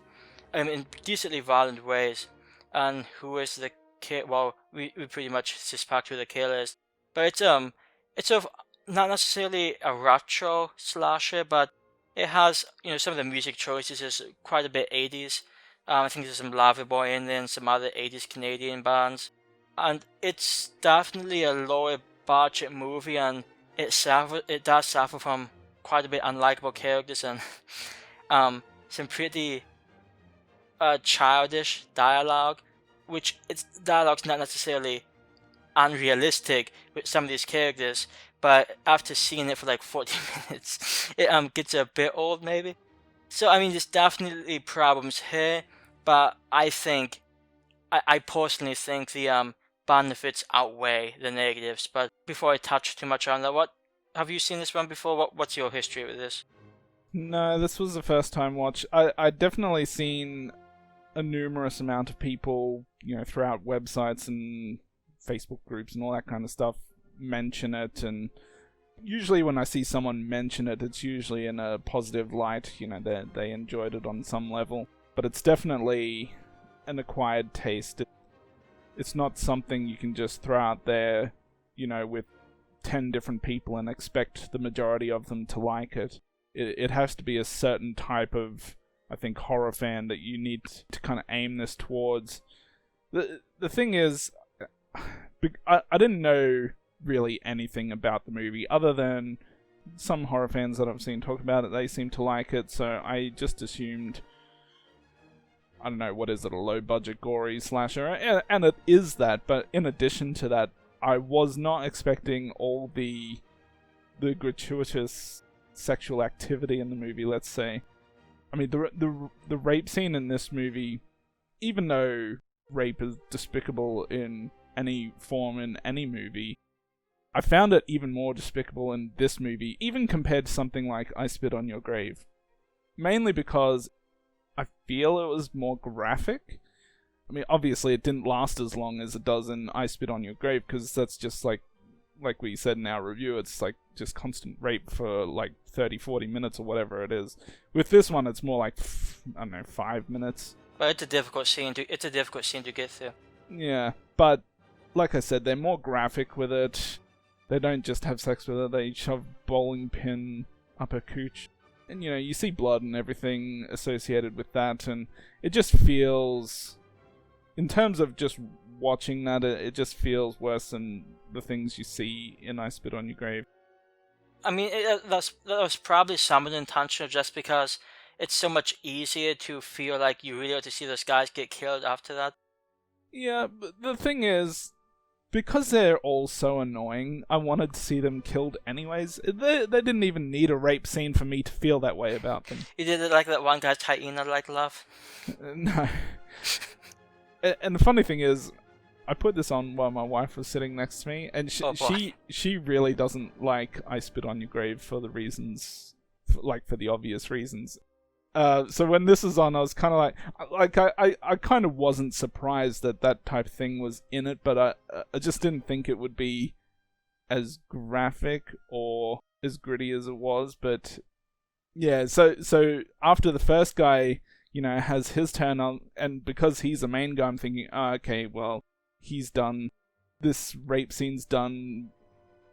in decently violent ways. And who is the killer? Well, we pretty much suspect who the killer is, but it's sort of not necessarily a retro slasher, but it has some of the music choices is quite a bit 80s. I think there's some Loverboy in there and some other 80s Canadian bands. And it's definitely a lower budget movie, and it does suffer from quite a bit unlikable characters and some pretty childish dialogue, which dialogue's not necessarily unrealistic with some of these characters, but after seeing it for like 40 minutes, it gets a bit old maybe. So I mean, there's definitely problems here, but I personally think the benefits outweigh the negatives. But before I touch too much on that, have you seen this one before? What's your history with this? No, this was the first time watch. I definitely seen a numerous amount of people, throughout websites and Facebook groups and all that kind of stuff mention it, and usually when I see someone mention it, it's usually in a positive light. They enjoyed it on some level. But it's definitely an acquired taste. It's not something you can just throw out there, with 10 different people and expect the majority of them to like it. It has to be a certain type of, I think, horror fan that you need to kind of aim this towards. The thing is, I didn't know really anything about the movie other than some horror fans that I've seen talk about it. They seem to like it, so I just assumed, I don't know, what is it, a low-budget gory slasher? And it is that, but in addition to that, I was not expecting all the gratuitous sexual activity in the movie, let's say. I mean, the rape scene in this movie, even though rape is despicable in any form in any movie, I found it even more despicable in this movie, even compared to something like I Spit on Your Grave. Mainly because I feel it was more graphic. I mean, obviously it didn't last as long as it does in I Spit on Your Grave, because that's just like we said in our review, it's like just constant rape for like 30-40 minutes or whatever it is. With this one, it's more like, I don't know, 5 minutes. But it's a difficult scene to get through. Yeah, but like I said, they're more graphic with it. They don't just have sex with her, they shove bowling pin up her cooch. And you see blood and everything associated with that, and it just feels, in terms of just watching that, it just feels worse than the things you see in I Spit on Your Grave. I mean, that was probably somewhat intentional, just because it's so much easier to feel like you really want to see those guys get killed after that. Yeah, but the thing is, because they're all so annoying, I wanted to see them killed anyways. They didn't even need a rape scene for me to feel that way about them. You did it like that one guy's hyena like love? No. And the funny thing is, I put this on while my wife was sitting next to me, and she really doesn't like I Spit on Your Grave for the reasons, for the obvious reasons. So when this is on, I was kind of like I kind of wasn't surprised that type of thing was in it, but I just didn't think it would be as graphic or as gritty as it was. But yeah, so after the first guy, has his turn on, and because he's the main guy, I'm thinking, okay, well, he's done. This rape scene's done.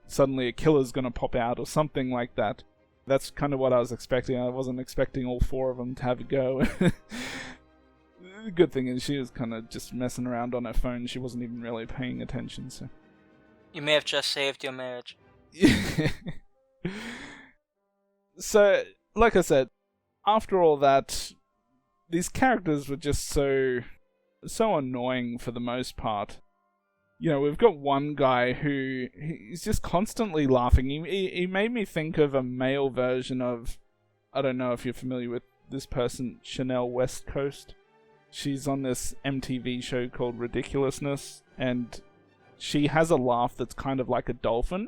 Suddenly a killer's gonna pop out or something like that. That's kind of what I was expecting. I wasn't expecting all 4 of them to have a go. The good thing is she was kind of just messing around on her phone. She wasn't even really paying attention, so... You may have just saved your marriage. So, like I said, after all that, these characters were just so annoying for the most part. We've got one guy who he's just constantly laughing. He made me think of a male version of, I don't know if you're familiar with this person, Chanel West Coast. She's on this MTV show called Ridiculousness, and she has a laugh that's kind of like a dolphin.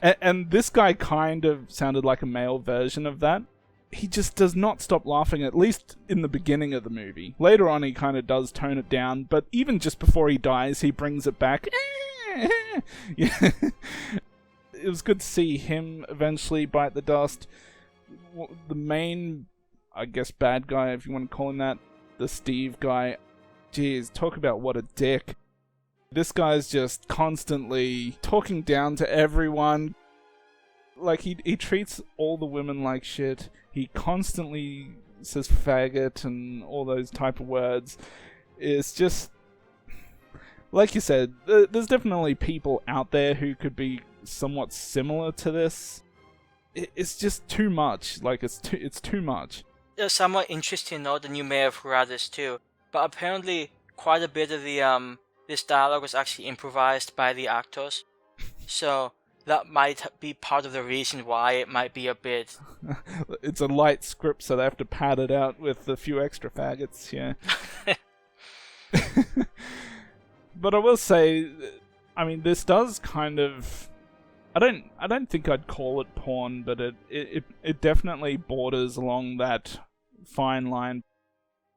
And this guy kind of sounded like a male version of that. He just does not stop laughing, at least in the beginning of the movie. Later on, he kind of does tone it down, but even just before he dies, he brings it back. Yeah. It was good to see him eventually bite the dust. The main, I guess, bad guy, if you want to call him that, the Steve guy. Jeez, talk about what a dick. This guy's just constantly talking down to everyone. Like, he treats all the women like shit. He constantly says faggot and all those type of words. It's just... Like you said, there's definitely people out there who could be somewhat similar to this. It's just too much. Like, it's too much. It's somewhat interesting note, and you may have read this too, but apparently quite a bit of the this dialogue was actually improvised by the actors. So... that might be part of the reason why it might be a bit... It's a light script, so they have to pad it out with a few extra faggots, yeah. But I will say, I mean, this does kind of... I don't think I'd call it porn, but it definitely borders along that fine line.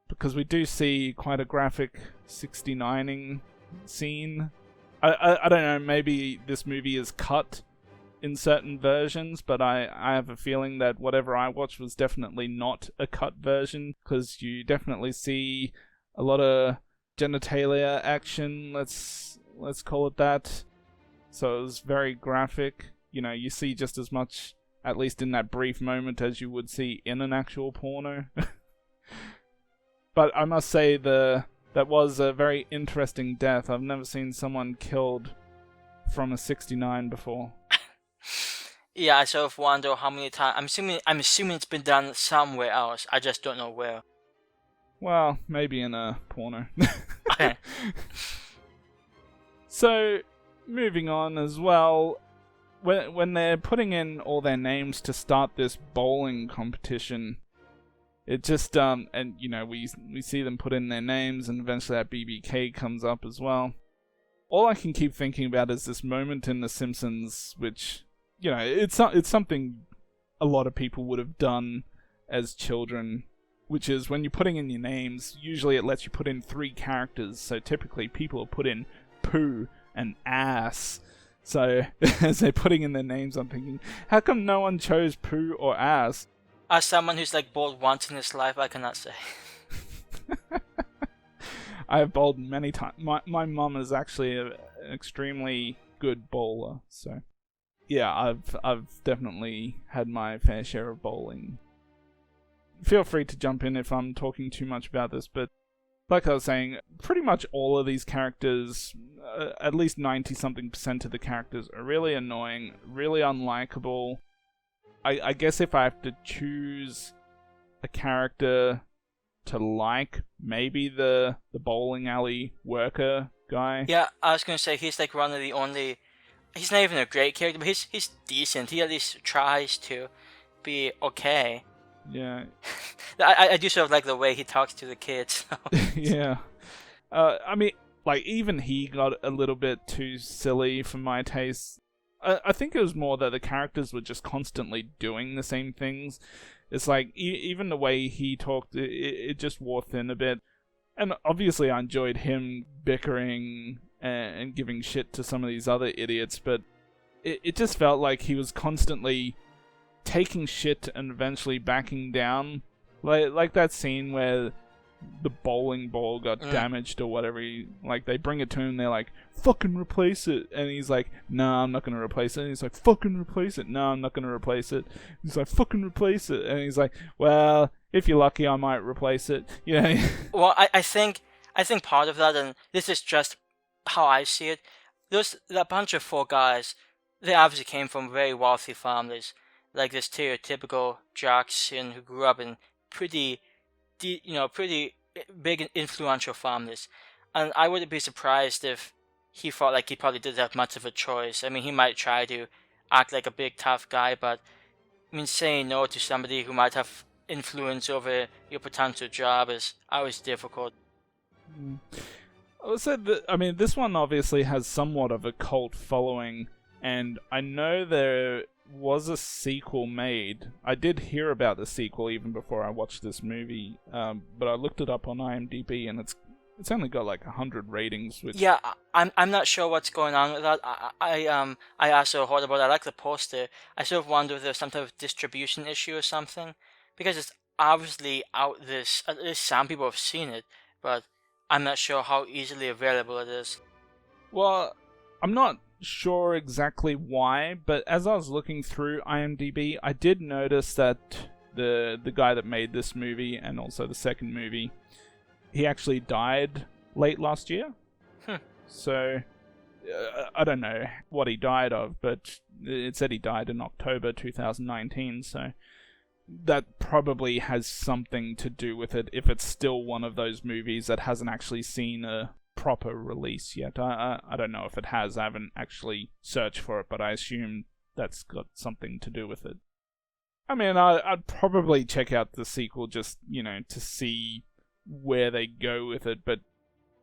Because we do see quite a graphic 69ing scene. I don't know, maybe this movie is cut in certain versions, but I have a feeling that whatever I watched was definitely not a cut version, because you definitely see a lot of genitalia action, let's call it that. So it was very graphic. You know, you see just as much, at least in that brief moment, as you would see in an actual porno. But I must say that was a very interesting death. I've never seen someone killed from a 69 before. Yeah, I sort of wonder how many times. I'm assuming it's been done somewhere else. I just don't know where. Well, maybe in a porno. Okay. So, moving on as well, when they're putting in all their names to start this bowling competition, it just and you know, we see them put in their names, and eventually that BBK comes up as well. All I can keep thinking about is this moment in The Simpsons, which, you know, it's something a lot of people would have done as children, which is when you're putting in your names, usually it lets you put in 3 characters, so typically people will put in poo and ass. So as they're putting in their names, I'm thinking, how come no one chose poo or ass? As someone who's like bowled once in his life, I cannot say. I have bowled many times. My mum is actually an extremely good bowler, so yeah, I've definitely had my fair share of bowling. Feel free to jump in if I'm talking too much about this, but like I was saying, pretty much all of these characters, at least 90-something% of the characters, are really annoying, really unlikable. I guess if I have to choose a character to like, maybe the bowling alley worker guy. Yeah, I was gonna say he's like one of the only. He's not even a great character, but he's decent. He at least tries to be okay. Yeah. I do sort of like the way he talks to the kids. Yeah. I mean, like, even he got a little bit too silly for my taste. I think it was more that the characters were just constantly doing the same things. It's like, even the way he talked, it just wore thin a bit. And obviously I enjoyed him bickering and giving shit to some of these other idiots, but it just felt like he was constantly taking shit and eventually backing down. Like that scene where the bowling ball got damaged or whatever. They bring it to him, they're like, fucking replace it. And he's like, nah, I'm not going to replace it. And he's like, fucking replace it. No, I'm not going to replace it. He's like, fucking replace it. And he's like, well, if you're lucky, I might replace it. You know? Well, I think part of that, and this is just how I see it, that bunch of 4 guys, they obviously came from very wealthy families. Like the stereotypical jocks who grew up in pretty big and influential families. And I wouldn't be surprised if he felt like he probably didn't have much of a choice. I mean, he might try to act like a big tough guy, but I mean, saying no to somebody who might have influence over your potential job is always difficult. I mean, this one obviously has somewhat of a cult following, and I know there was a sequel made. I did hear about the sequel even before I watched this movie, but I looked it up on IMDb, and it's only got like 100 ratings. Which... Yeah, I'm not sure what's going on with that. I also heard about. I like the poster. I sort of wonder if there's some type of distribution issue or something, because it's obviously out. At least some people have seen it, but I'm not sure how easily available it is. Well, I'm not sure exactly why, but as I was looking through IMDb, I did notice that the guy that made this movie and also the second movie, he actually died late last year. So I don't know what he died of, but it said he died in October 2019, so that probably has something to do with it if it's still one of those movies that hasn't actually seen a proper release yet. I don't know if it has. I haven't actually searched for it, but I assume that's got something to do with it. I mean, I'd probably check out the sequel just, to see where they go with it, but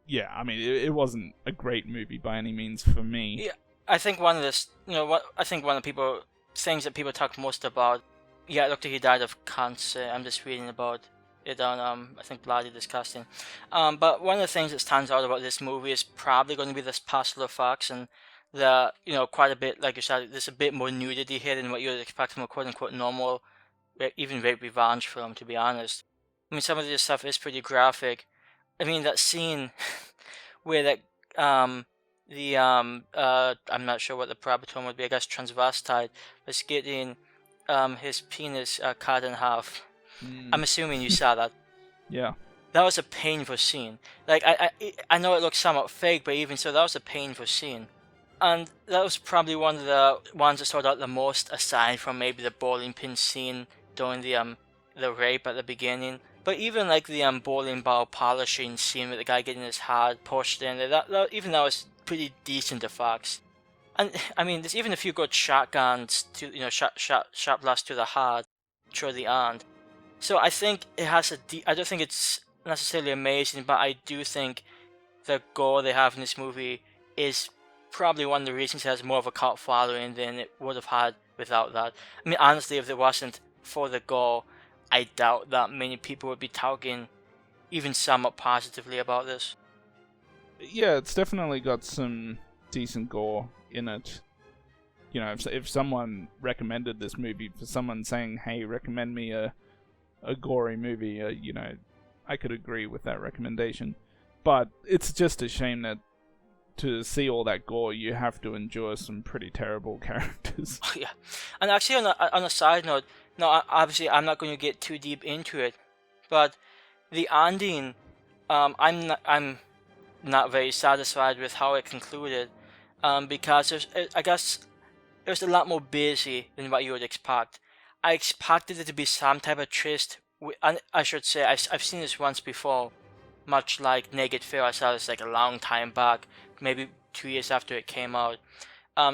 yeah, I mean, it wasn't a great movie by any means for me. Yeah, I think one of the things that people talk most about, yeah, it looked like he died of cancer. I'm just reading about it on, I think, Bloody Disgusting. But one of the things that stands out about this movie is probably going to be this puzzle of facts, and quite a bit, like you said, there's a bit more nudity here than what you would expect from a quote-unquote normal, even rape revenge film, to be honest. I mean, some of this stuff is pretty graphic. I mean, that scene where I'm not sure what the proper term would be, I guess transvestite, was getting his penis cut in half. I'm assuming you saw that. Yeah. That was a painful scene. Like, I know it looks somewhat fake, but even so, that was a painful scene. And that was probably one of the ones that stood out the most, aside from maybe the bowling pin scene during the rape at the beginning. But even like the bowling ball polishing scene with the guy getting his heart pushed in, that was pretty decent effects. And I mean, there's even a few good shotguns to shot blast to the heart toward the end. So I think it has I don't think it's necessarily amazing, but I do think the gore they have in this movie is probably one of the reasons it has more of a cult following than it would have had without that. I mean, honestly, if it wasn't for the gore, I doubt that many people would be talking even somewhat positively about this. Yeah, it's definitely got some decent gore in it. You know, if someone recommended this movie for someone saying, hey, recommend me a gory movie, I could agree with that recommendation. But it's just a shame that to see all that gore, you have to endure some pretty terrible characters. Yeah, and actually, on a side note, no, obviously, I'm not going to get too deep into it, but the ending, I'm not very satisfied with how it concluded, because I guess it was a lot more busy than what you would expect. I expected it to be some type of tryst. And I should say, I've seen this once before, much like Naked Fair. I saw this like a long time back, maybe 2 years after it came out.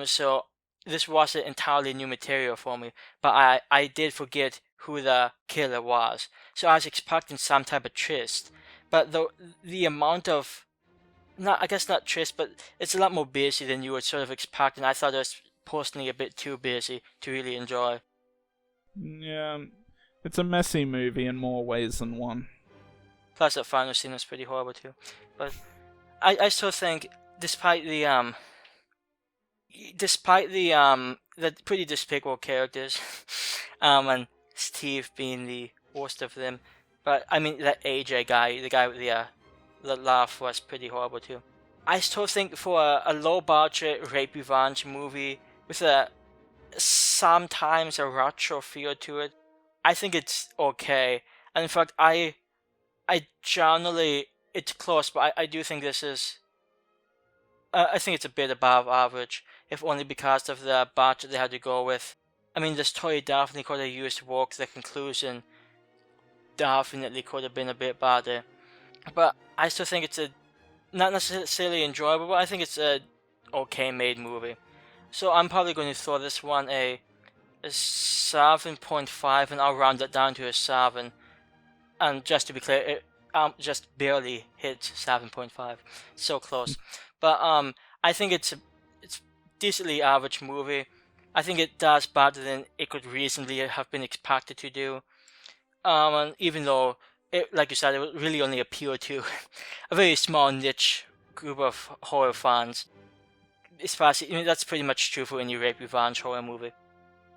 So this wasn't entirely new material for me, but I did forget who the killer was. So I was expecting some type of tryst, but the amount of, I guess not tryst, but it's a lot more busy than you would sort of expect, and I thought it was personally a bit too busy to really enjoy. Yeah, it's a messy movie in more ways than one. Plus, that final scene was pretty horrible too. But I still think, despite the pretty despicable characters, and Steve being the worst of them, but I mean that AJ guy, the guy with the laugh, was pretty horrible too. I still think for a low budget rape revenge movie with sometimes a retro feel to it, I think it's okay. And in fact, I generally, it's close, but I do think this is, I think it's a bit above average, if only because of the budget they had to go with. I mean, the story definitely could have used work. The conclusion definitely could have been a bit better. But I still think it's not necessarily enjoyable, but I think it's a okay made movie. So I'm probably going to throw this one a 7.5, and I'll round it down to a 7. And just to be clear, it just barely hit 7.5. So close. But I think it's decently average movie. I think it does better than it could reasonably have been expected to do. And even though it, like you said, it would really only appeal to a very small niche group of horror fans. Especially, that's pretty much true for any rape revenge horror movie.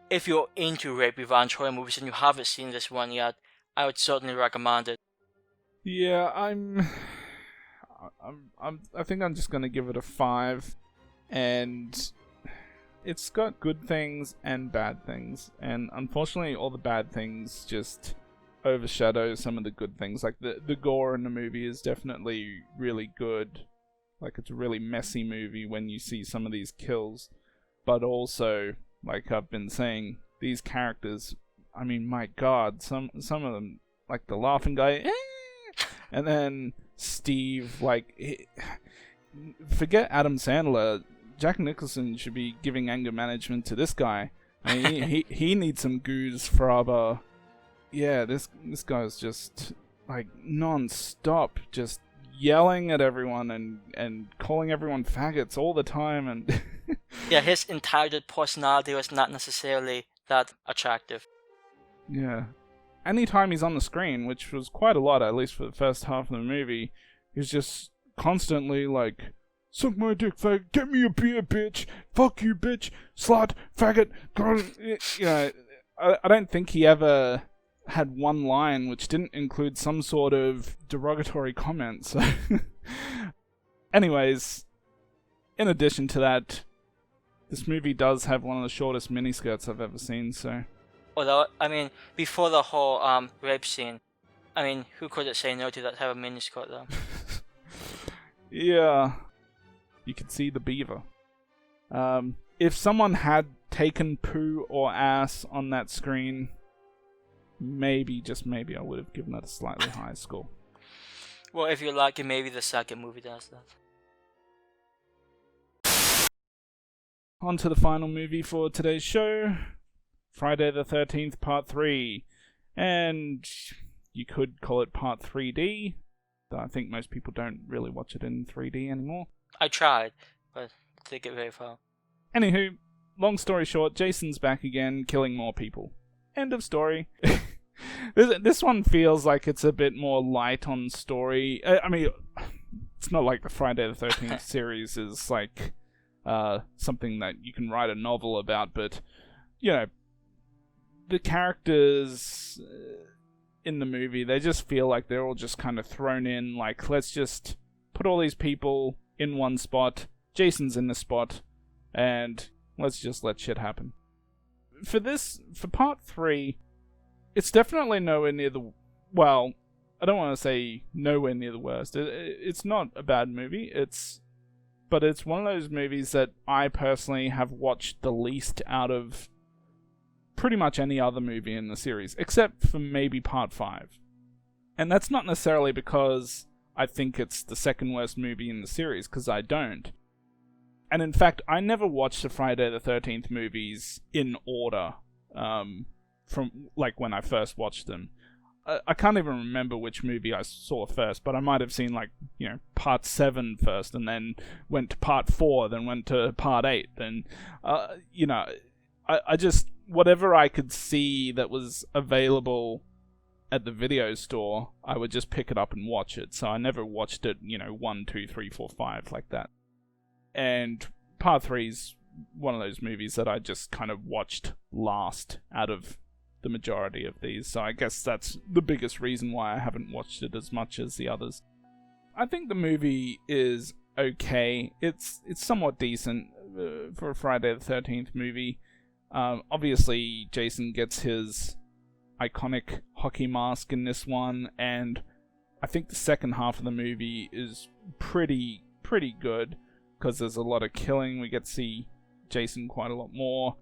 If you're into rape revenge horror movies and you haven't seen this one yet, I would certainly recommend it. Yeah, I think I'm just gonna give it a 5, and it's got good things and bad things, and unfortunately all the bad things just overshadow some of the good things. Like the gore in the movie is definitely really good. Like, it's a really messy movie when you see some of these kills, but also, like I've been saying, these characters, I mean, my god, some of them, like the laughing guy, and then Steve, like, forget Adam Sandler, Jack Nicholson should be giving anger management to this guy. I mean, he needs some goose forever. Yeah, this guy's just, like, non-stop, just yelling at everyone and calling everyone faggots all the time, and yeah, his entire personality was not necessarily that attractive. Yeah. Anytime he's on the screen, which was quite a lot, at least for the first half of the movie, he's just constantly, like, suck my dick, faggot, get me a beer, bitch, fuck you, bitch, slut, faggot, God. You know, I don't think he ever had one line which didn't include some sort of derogatory comment, so... Anyways, in addition to that, this movie does have one of the shortest miniskirts I've ever seen, so... Although, I mean, before the whole rape scene, I mean, who could say no to that type of miniskirt, though? Yeah. You could see the beaver. If someone had taken poo or ass on that screen, maybe, just maybe, I would have given it a slightly higher score. Well, if you're lucky, maybe the second movie does that. On to the final movie for today's show, Friday the 13th Part 3. And you could call it Part 3D, though I think most people don't really watch it in 3D anymore. I tried, but didn't get very far. Anywho, long story short, Jason's back again, killing more people. End of story. This one feels like it's a bit more light on story. I mean, it's not like the Friday the 13th series is like something that you can write a novel about, but, you know, the characters in the movie, they just feel like they're all just kind of thrown in, like, let's just put all these people in one spot, Jason's in the spot, and let's just let shit happen. For part 3, it's definitely nowhere near the... Well, I don't want to say nowhere near the worst. It's not a bad movie, but it's one of those movies that I personally have watched the least out of pretty much any other movie in the series, except for maybe Part 5. And that's not necessarily because I think it's the second worst movie in the series, because I don't. And in fact, I never watched the Friday the 13th movies in order, from like when I first watched them. I can't even remember which movie I saw first, but I might have seen, like, you know, Part 7 first, and then went to Part 4, then went to Part 8, then, you know, I just, whatever I could see that was available at the video store, I would just pick it up and watch it, so I never watched it, you know, 1, 2, 3, 4, 5, like that. And Part 3's one of those movies that I just kind of watched last out of the majority of these, so I guess that's the biggest reason why I haven't watched it as much as the others. I think the movie is okay. It's somewhat decent for a Friday the 13th movie. Obviously, Jason gets his iconic hockey mask in this one, and I think the second half of the movie is pretty good, because there's a lot of killing. We get to see Jason quite a lot more.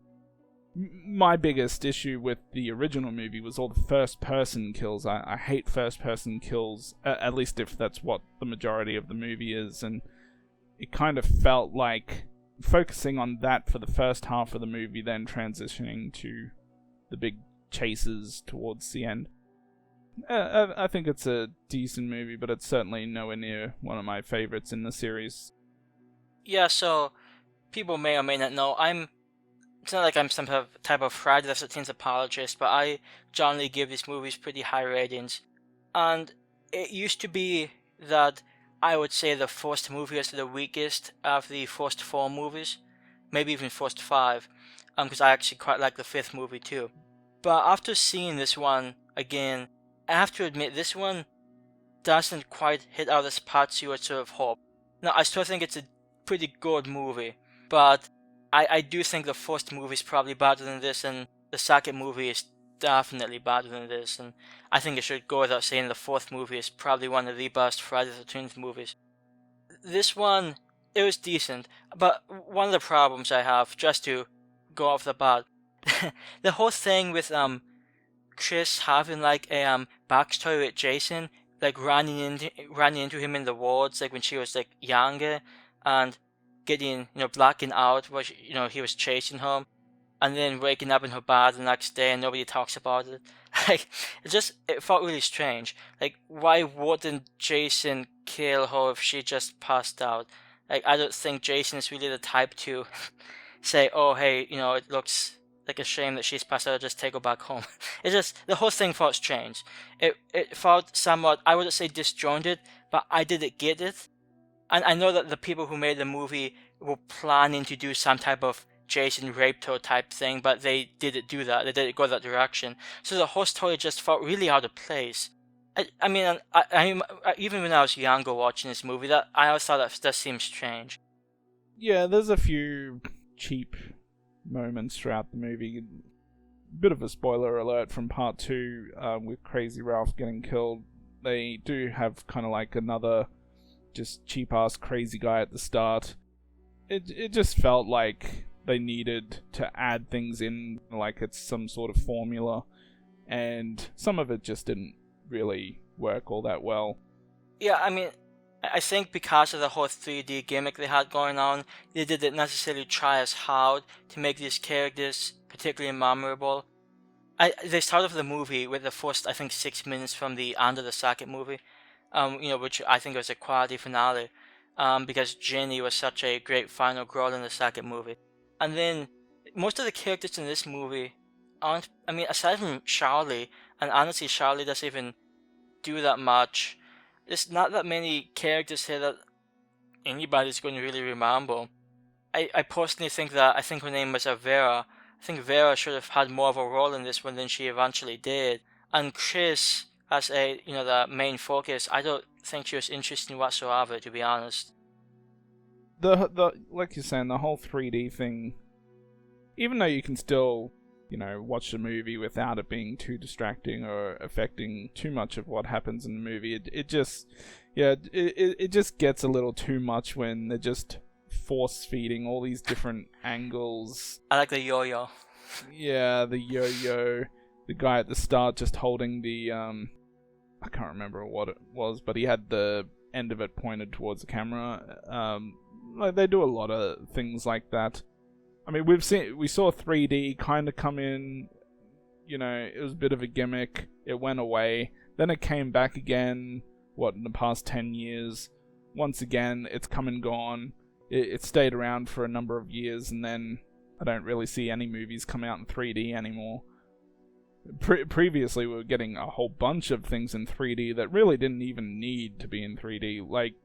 My biggest issue with the original movie was all the first-person kills. I hate first-person kills, at least if that's what the majority of the movie is, and it kind of felt like focusing on that for the first half of the movie, then transitioning to the big chases towards the end. I think it's a decent movie, but it's certainly nowhere near one of my favorites in the series. Yeah, so people may or may not know, it's not like I'm some type of Friday the 13th apologist, but I generally give these movies pretty high ratings. And it used to be that I would say the first movie is the weakest of the first 4 movies, maybe even first 5, because I actually quite like the 5th movie too. But after seeing this one again, I have to admit this one doesn't quite hit out of the spots you would sort of hope. Now, I still think it's a pretty good movie, but I do think the first movie is probably better than this, and the second movie is definitely better than this, and I think it should go without saying the 4th movie is probably one of the best Friday the 13th movies. This one, it was decent, but one of the problems I have, just to go off the bat, the whole thing with Chris having like a backstory with Jason, like running into him in the woods, like when she was like younger, and getting, blacking out while he was chasing her, and then waking up in her bed the next day and nobody talks about it. Like, it felt really strange. Like, why wouldn't Jason kill her if she just passed out? Like, I don't think Jason is really the type to say, oh, hey, it looks like a shame that she's passed out, just take her back home. The whole thing felt strange. It felt somewhat, I wouldn't say disjointed, but I didn't get it. And I know that the people who made the movie were planning to do some type of Jason rape toad type thing, but they didn't do that. They didn't go that direction. So the whole story just felt really out of place. I mean, even when I was younger watching this movie, that I always thought that seemed strange. Yeah, there's a few cheap moments throughout the movie. Bit of a spoiler alert from part 2, with Crazy Ralph getting killed. They do have kind of like another just cheap-ass crazy guy at the start. It just felt like they needed to add things in, like it's some sort of formula, and some of it just didn't really work all that well. Yeah, I mean, I think because of the whole 3D gimmick they had going on, they didn't necessarily try as hard to make these characters particularly memorable. They start off the movie with the first, I think, 6 minutes from the end of the second movie, which I think was a quality finale, because Ginny was such a great final girl in the second movie. And then most of the characters in this movie aren't, I mean, aside from Charlie, and honestly, Charlie doesn't even do that much. There's not that many characters here that anybody's going to really remember. I personally think I think her name was Vera. I think Vera should have had more of a role in this one than she eventually did. And Chris, as the main focus, I don't think she was interesting whatsoever, to be honest. The like you're saying, the whole 3D thing, even though you can still, watch the movie without it being too distracting or affecting too much of what happens in the movie, it just gets a little too much when they're just force feeding all these different angles. I like the yo-yo. Yeah, the yo-yo. The guy at the start just holding the I can't remember what it was, but he had the end of it pointed towards the camera. Like they do a lot of things like that. I mean, we saw 3D kind of come in. It was a bit of a gimmick. It went away. Then it came back again. In the past 10 years? Once again, it's come and gone. It stayed around for a number of years, and then I don't really see any movies come out in 3D anymore. Previously, we were getting a whole bunch of things in 3D that really didn't even need to be in 3D, like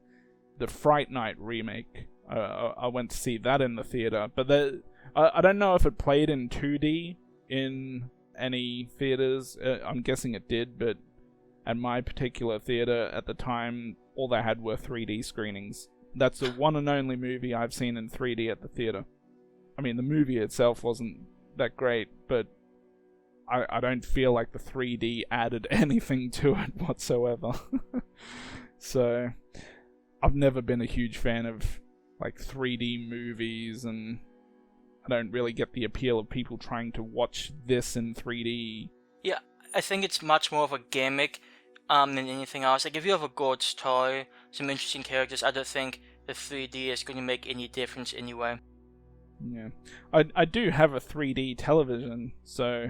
the Fright Night remake. I went to see that in the theater, but I don't know if it played in 2D in any theaters. I'm guessing it did, but at my particular theater at the time, all they had were 3D screenings. That's the one and only movie I've seen in 3D at the theater. I mean, the movie itself wasn't that great, but I don't feel like the 3D added anything to it whatsoever. So, I've never been a huge fan of 3D movies, and I don't really get the appeal of people trying to watch this in 3D. Yeah, I think it's much more of a gimmick than anything else. Like, if you have a good story, some interesting characters, I don't think the 3D is going to make any difference anyway. Yeah. I do have a 3D television, so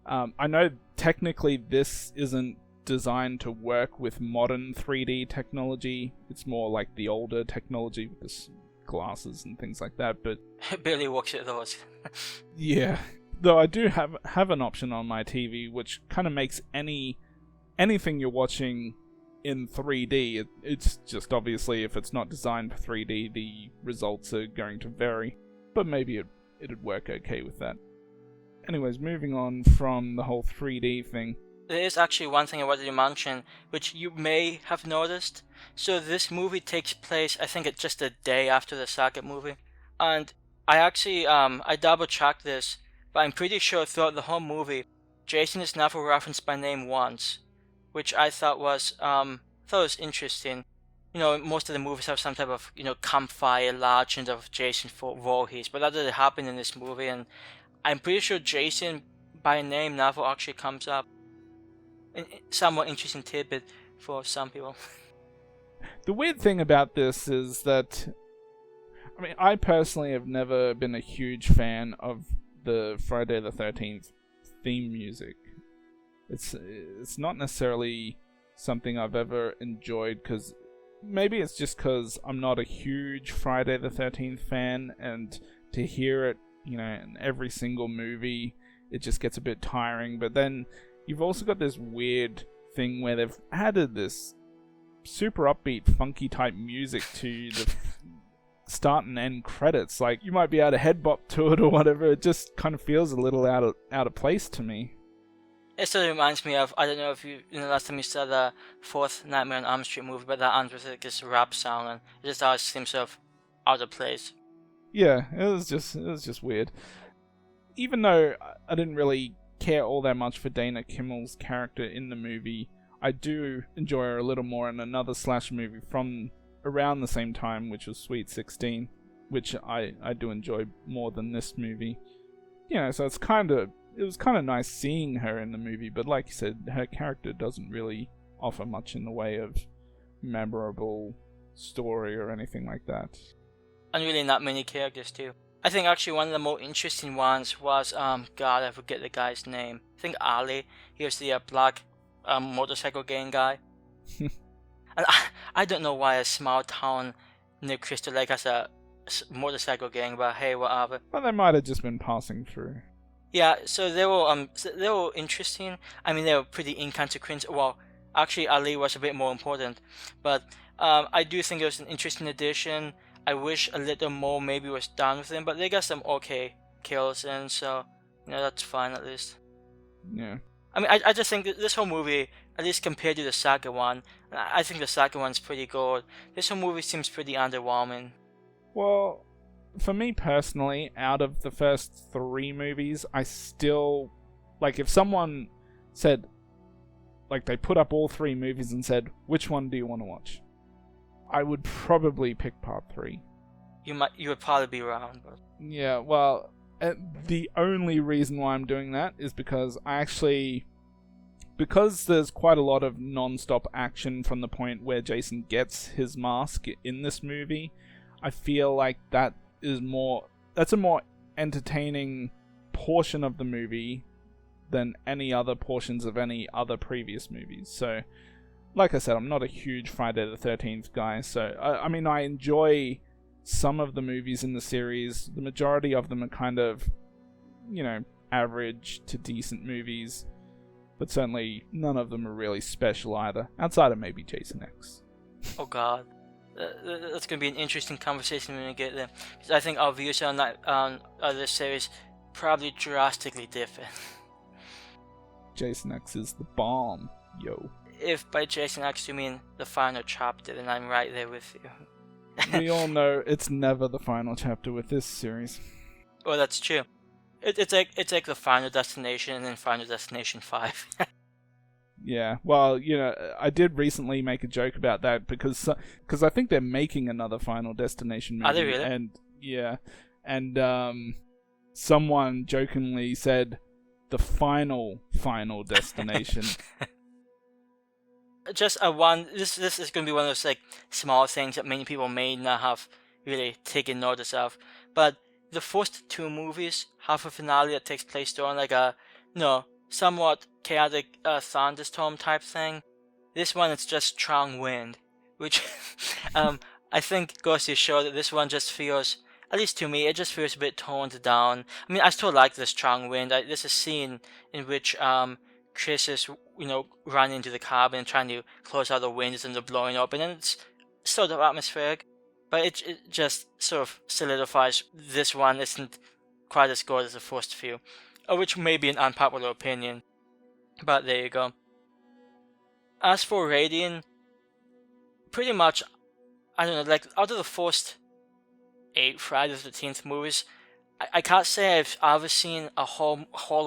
I know technically this isn't designed to work with modern 3D technology. It's more like the older technology with the glasses and things like that, but it barely works with those. Yeah. Though I do have an option on my TV which kind of makes anything you're watching in 3D. It's just obviously if it's not designed for 3D, the results are going to vary. But maybe it'd work okay with that. Anyways, moving on from the whole 3D thing. There is actually one thing I wanted to mention, which you may have noticed. So this movie takes place, I think it's just a day after the second movie. And I actually, I double checked this, but I'm pretty sure throughout the whole movie, Jason is never referenced by name once. Which I thought was interesting. Most of the movies have some type of, campfire legend of Jason Voorhees, but that didn't happen in this movie, and I'm pretty sure Jason by name never actually comes up. Somewhat interesting tidbit for some people. The weird thing about this is that, I personally have never been a huge fan of the Friday the 13th theme music. It's not necessarily something I've ever enjoyed, because maybe it's just because I'm not a huge Friday the 13th fan, and to hear it, in every single movie, it just gets a bit tiring. But then you've also got this weird thing where they've added this super upbeat, funky type music to the start and end credits. Like, you might be able to headbop to it or whatever. It just kind of feels a little out of place to me. It sort of reminds me of, I don't know if you know, last time you saw the fourth Nightmare on Elm Street movie, but that ends with like this rap sound, and it just always seems sort of out of place. Yeah, it was just weird. Even though I didn't really care all that much for Dana Kimmel's character in the movie, I do enjoy her a little more in another slasher movie from around the same time, which was Sweet 16, which I do enjoy more than this movie. You know, so it was kind of nice seeing her in the movie, but like you said, her character doesn't really offer much in the way of memorable story or anything like that. And really not many characters too. I think actually one of the more interesting ones was, God, I forget the guy's name. I think Ali. He was the black motorcycle gang guy. And I don't know why a small town near Crystal Lake has a motorcycle gang, but hey, whatever. Well, they might have just been passing through. Yeah, so they were interesting. I mean, they were pretty inconsequential. Well, actually, Ali was a bit more important, but I do think it was an interesting addition. I wish a little more maybe was done with them, but they got some okay kills in, so that's fine at least. Yeah. I mean, I just think that this whole movie, at least compared to the second one, I think the second one's pretty good. This whole movie seems pretty underwhelming. Well, for me personally, out of the first 3 movies, I still, like, if someone said, like, they put up all 3 movies and said, which one do you want to watch? I would probably pick part 3. You would probably be wrong, but yeah, well, the only reason why I'm doing that is because because there's quite a lot of non-stop action from the point where Jason gets his mask in this movie. I feel like that's a more entertaining portion of the movie than any other portions of any other previous movies. So, like I said, I'm not a huge Friday the 13th guy, so I mean, I enjoy some of the movies in the series. The majority of them are kind of, average to decent movies, but certainly none of them are really special either, outside of maybe Jason X. Oh god. That's going to be an interesting conversation when we get there, because I think our views on this series probably drastically different. Jason X is the bomb, yo. If by Jason X you mean the final chapter, then I'm right there with you. We all know it's never the final chapter with this series. Well, that's true. It's like the Final Destination and then Final Destination 5. Yeah, well, I did recently make a joke about that because I think they're making another Final Destination movie. Are they really? And yeah, and someone jokingly said the final destination. Just this is going to be one of those like small things that many people may not have really taken notice of, but the first 2 movies have a finale that takes place during like a somewhat chaotic thunderstorm type thing. This one, it's just strong wind, which I think goes to show that this one just feels, at least to me, it just feels a bit toned down. I mean, I still like the strong wind. There's a scene in which Chris is, running into the cabin and trying to close out the windows and they're blowing up, and then it's sort of atmospheric, but it just sort of solidifies this one isn't quite as good as the first few, which may be an unpopular opinion, but there you go. As for rating, pretty much, I don't know, like out of the first 8 Friday the 13th movies, I can't say I've ever seen a whole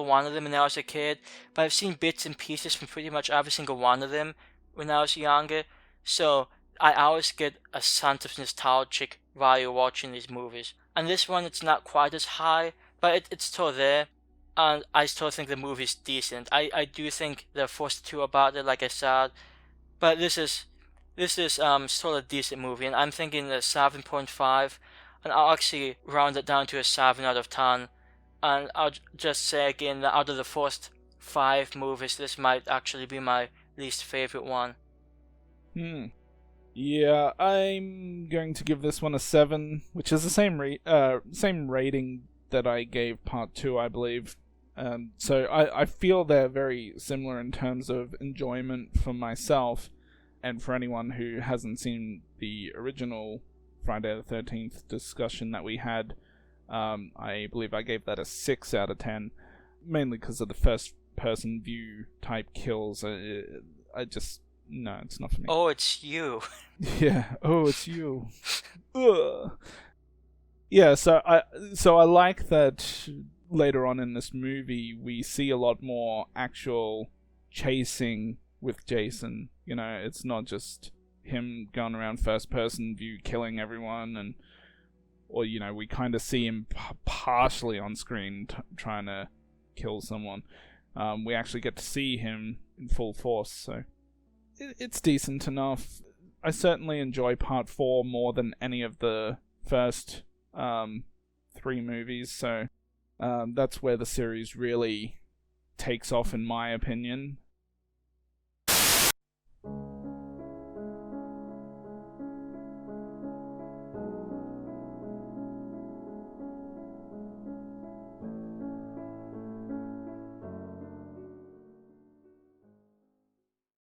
one of them when I was a kid, but I've seen bits and pieces from pretty much every single one of them when I was younger, so I always get a sense of nostalgic value watching these movies. And this one, it's not quite as high, but it's still there, and I still think the movie's decent. I do think the first 2 are better, like I said, but this is still a decent movie, and I'm thinking a 7.5, and I'll actually round it down to a 7 out of 10, and I'll just say again that out of the first 5 movies, this might actually be my least favorite one. Yeah, I'm going to give this one a 7, which is the same rating that I gave part 2, I believe. So I feel they're very similar in terms of enjoyment for myself. And for anyone who hasn't seen the original Friday the 13th discussion that we had, I believe I gave that a 6 out of 10, mainly because of the first-person view type kills. I just... No, it's not for me. Oh, it's you. Yeah. Oh, it's you. Ugh. Yeah, so I like that later on in this movie we see a lot more actual chasing with Jason. You know, it's not just him going around first-person view killing everyone, or you know, we kind of see him partially on screen trying to kill someone. We actually get to see him in full force, so it's decent enough. I certainly enjoy part 4 more than any of the first 3 movies, so that's where the series really takes off, in my opinion.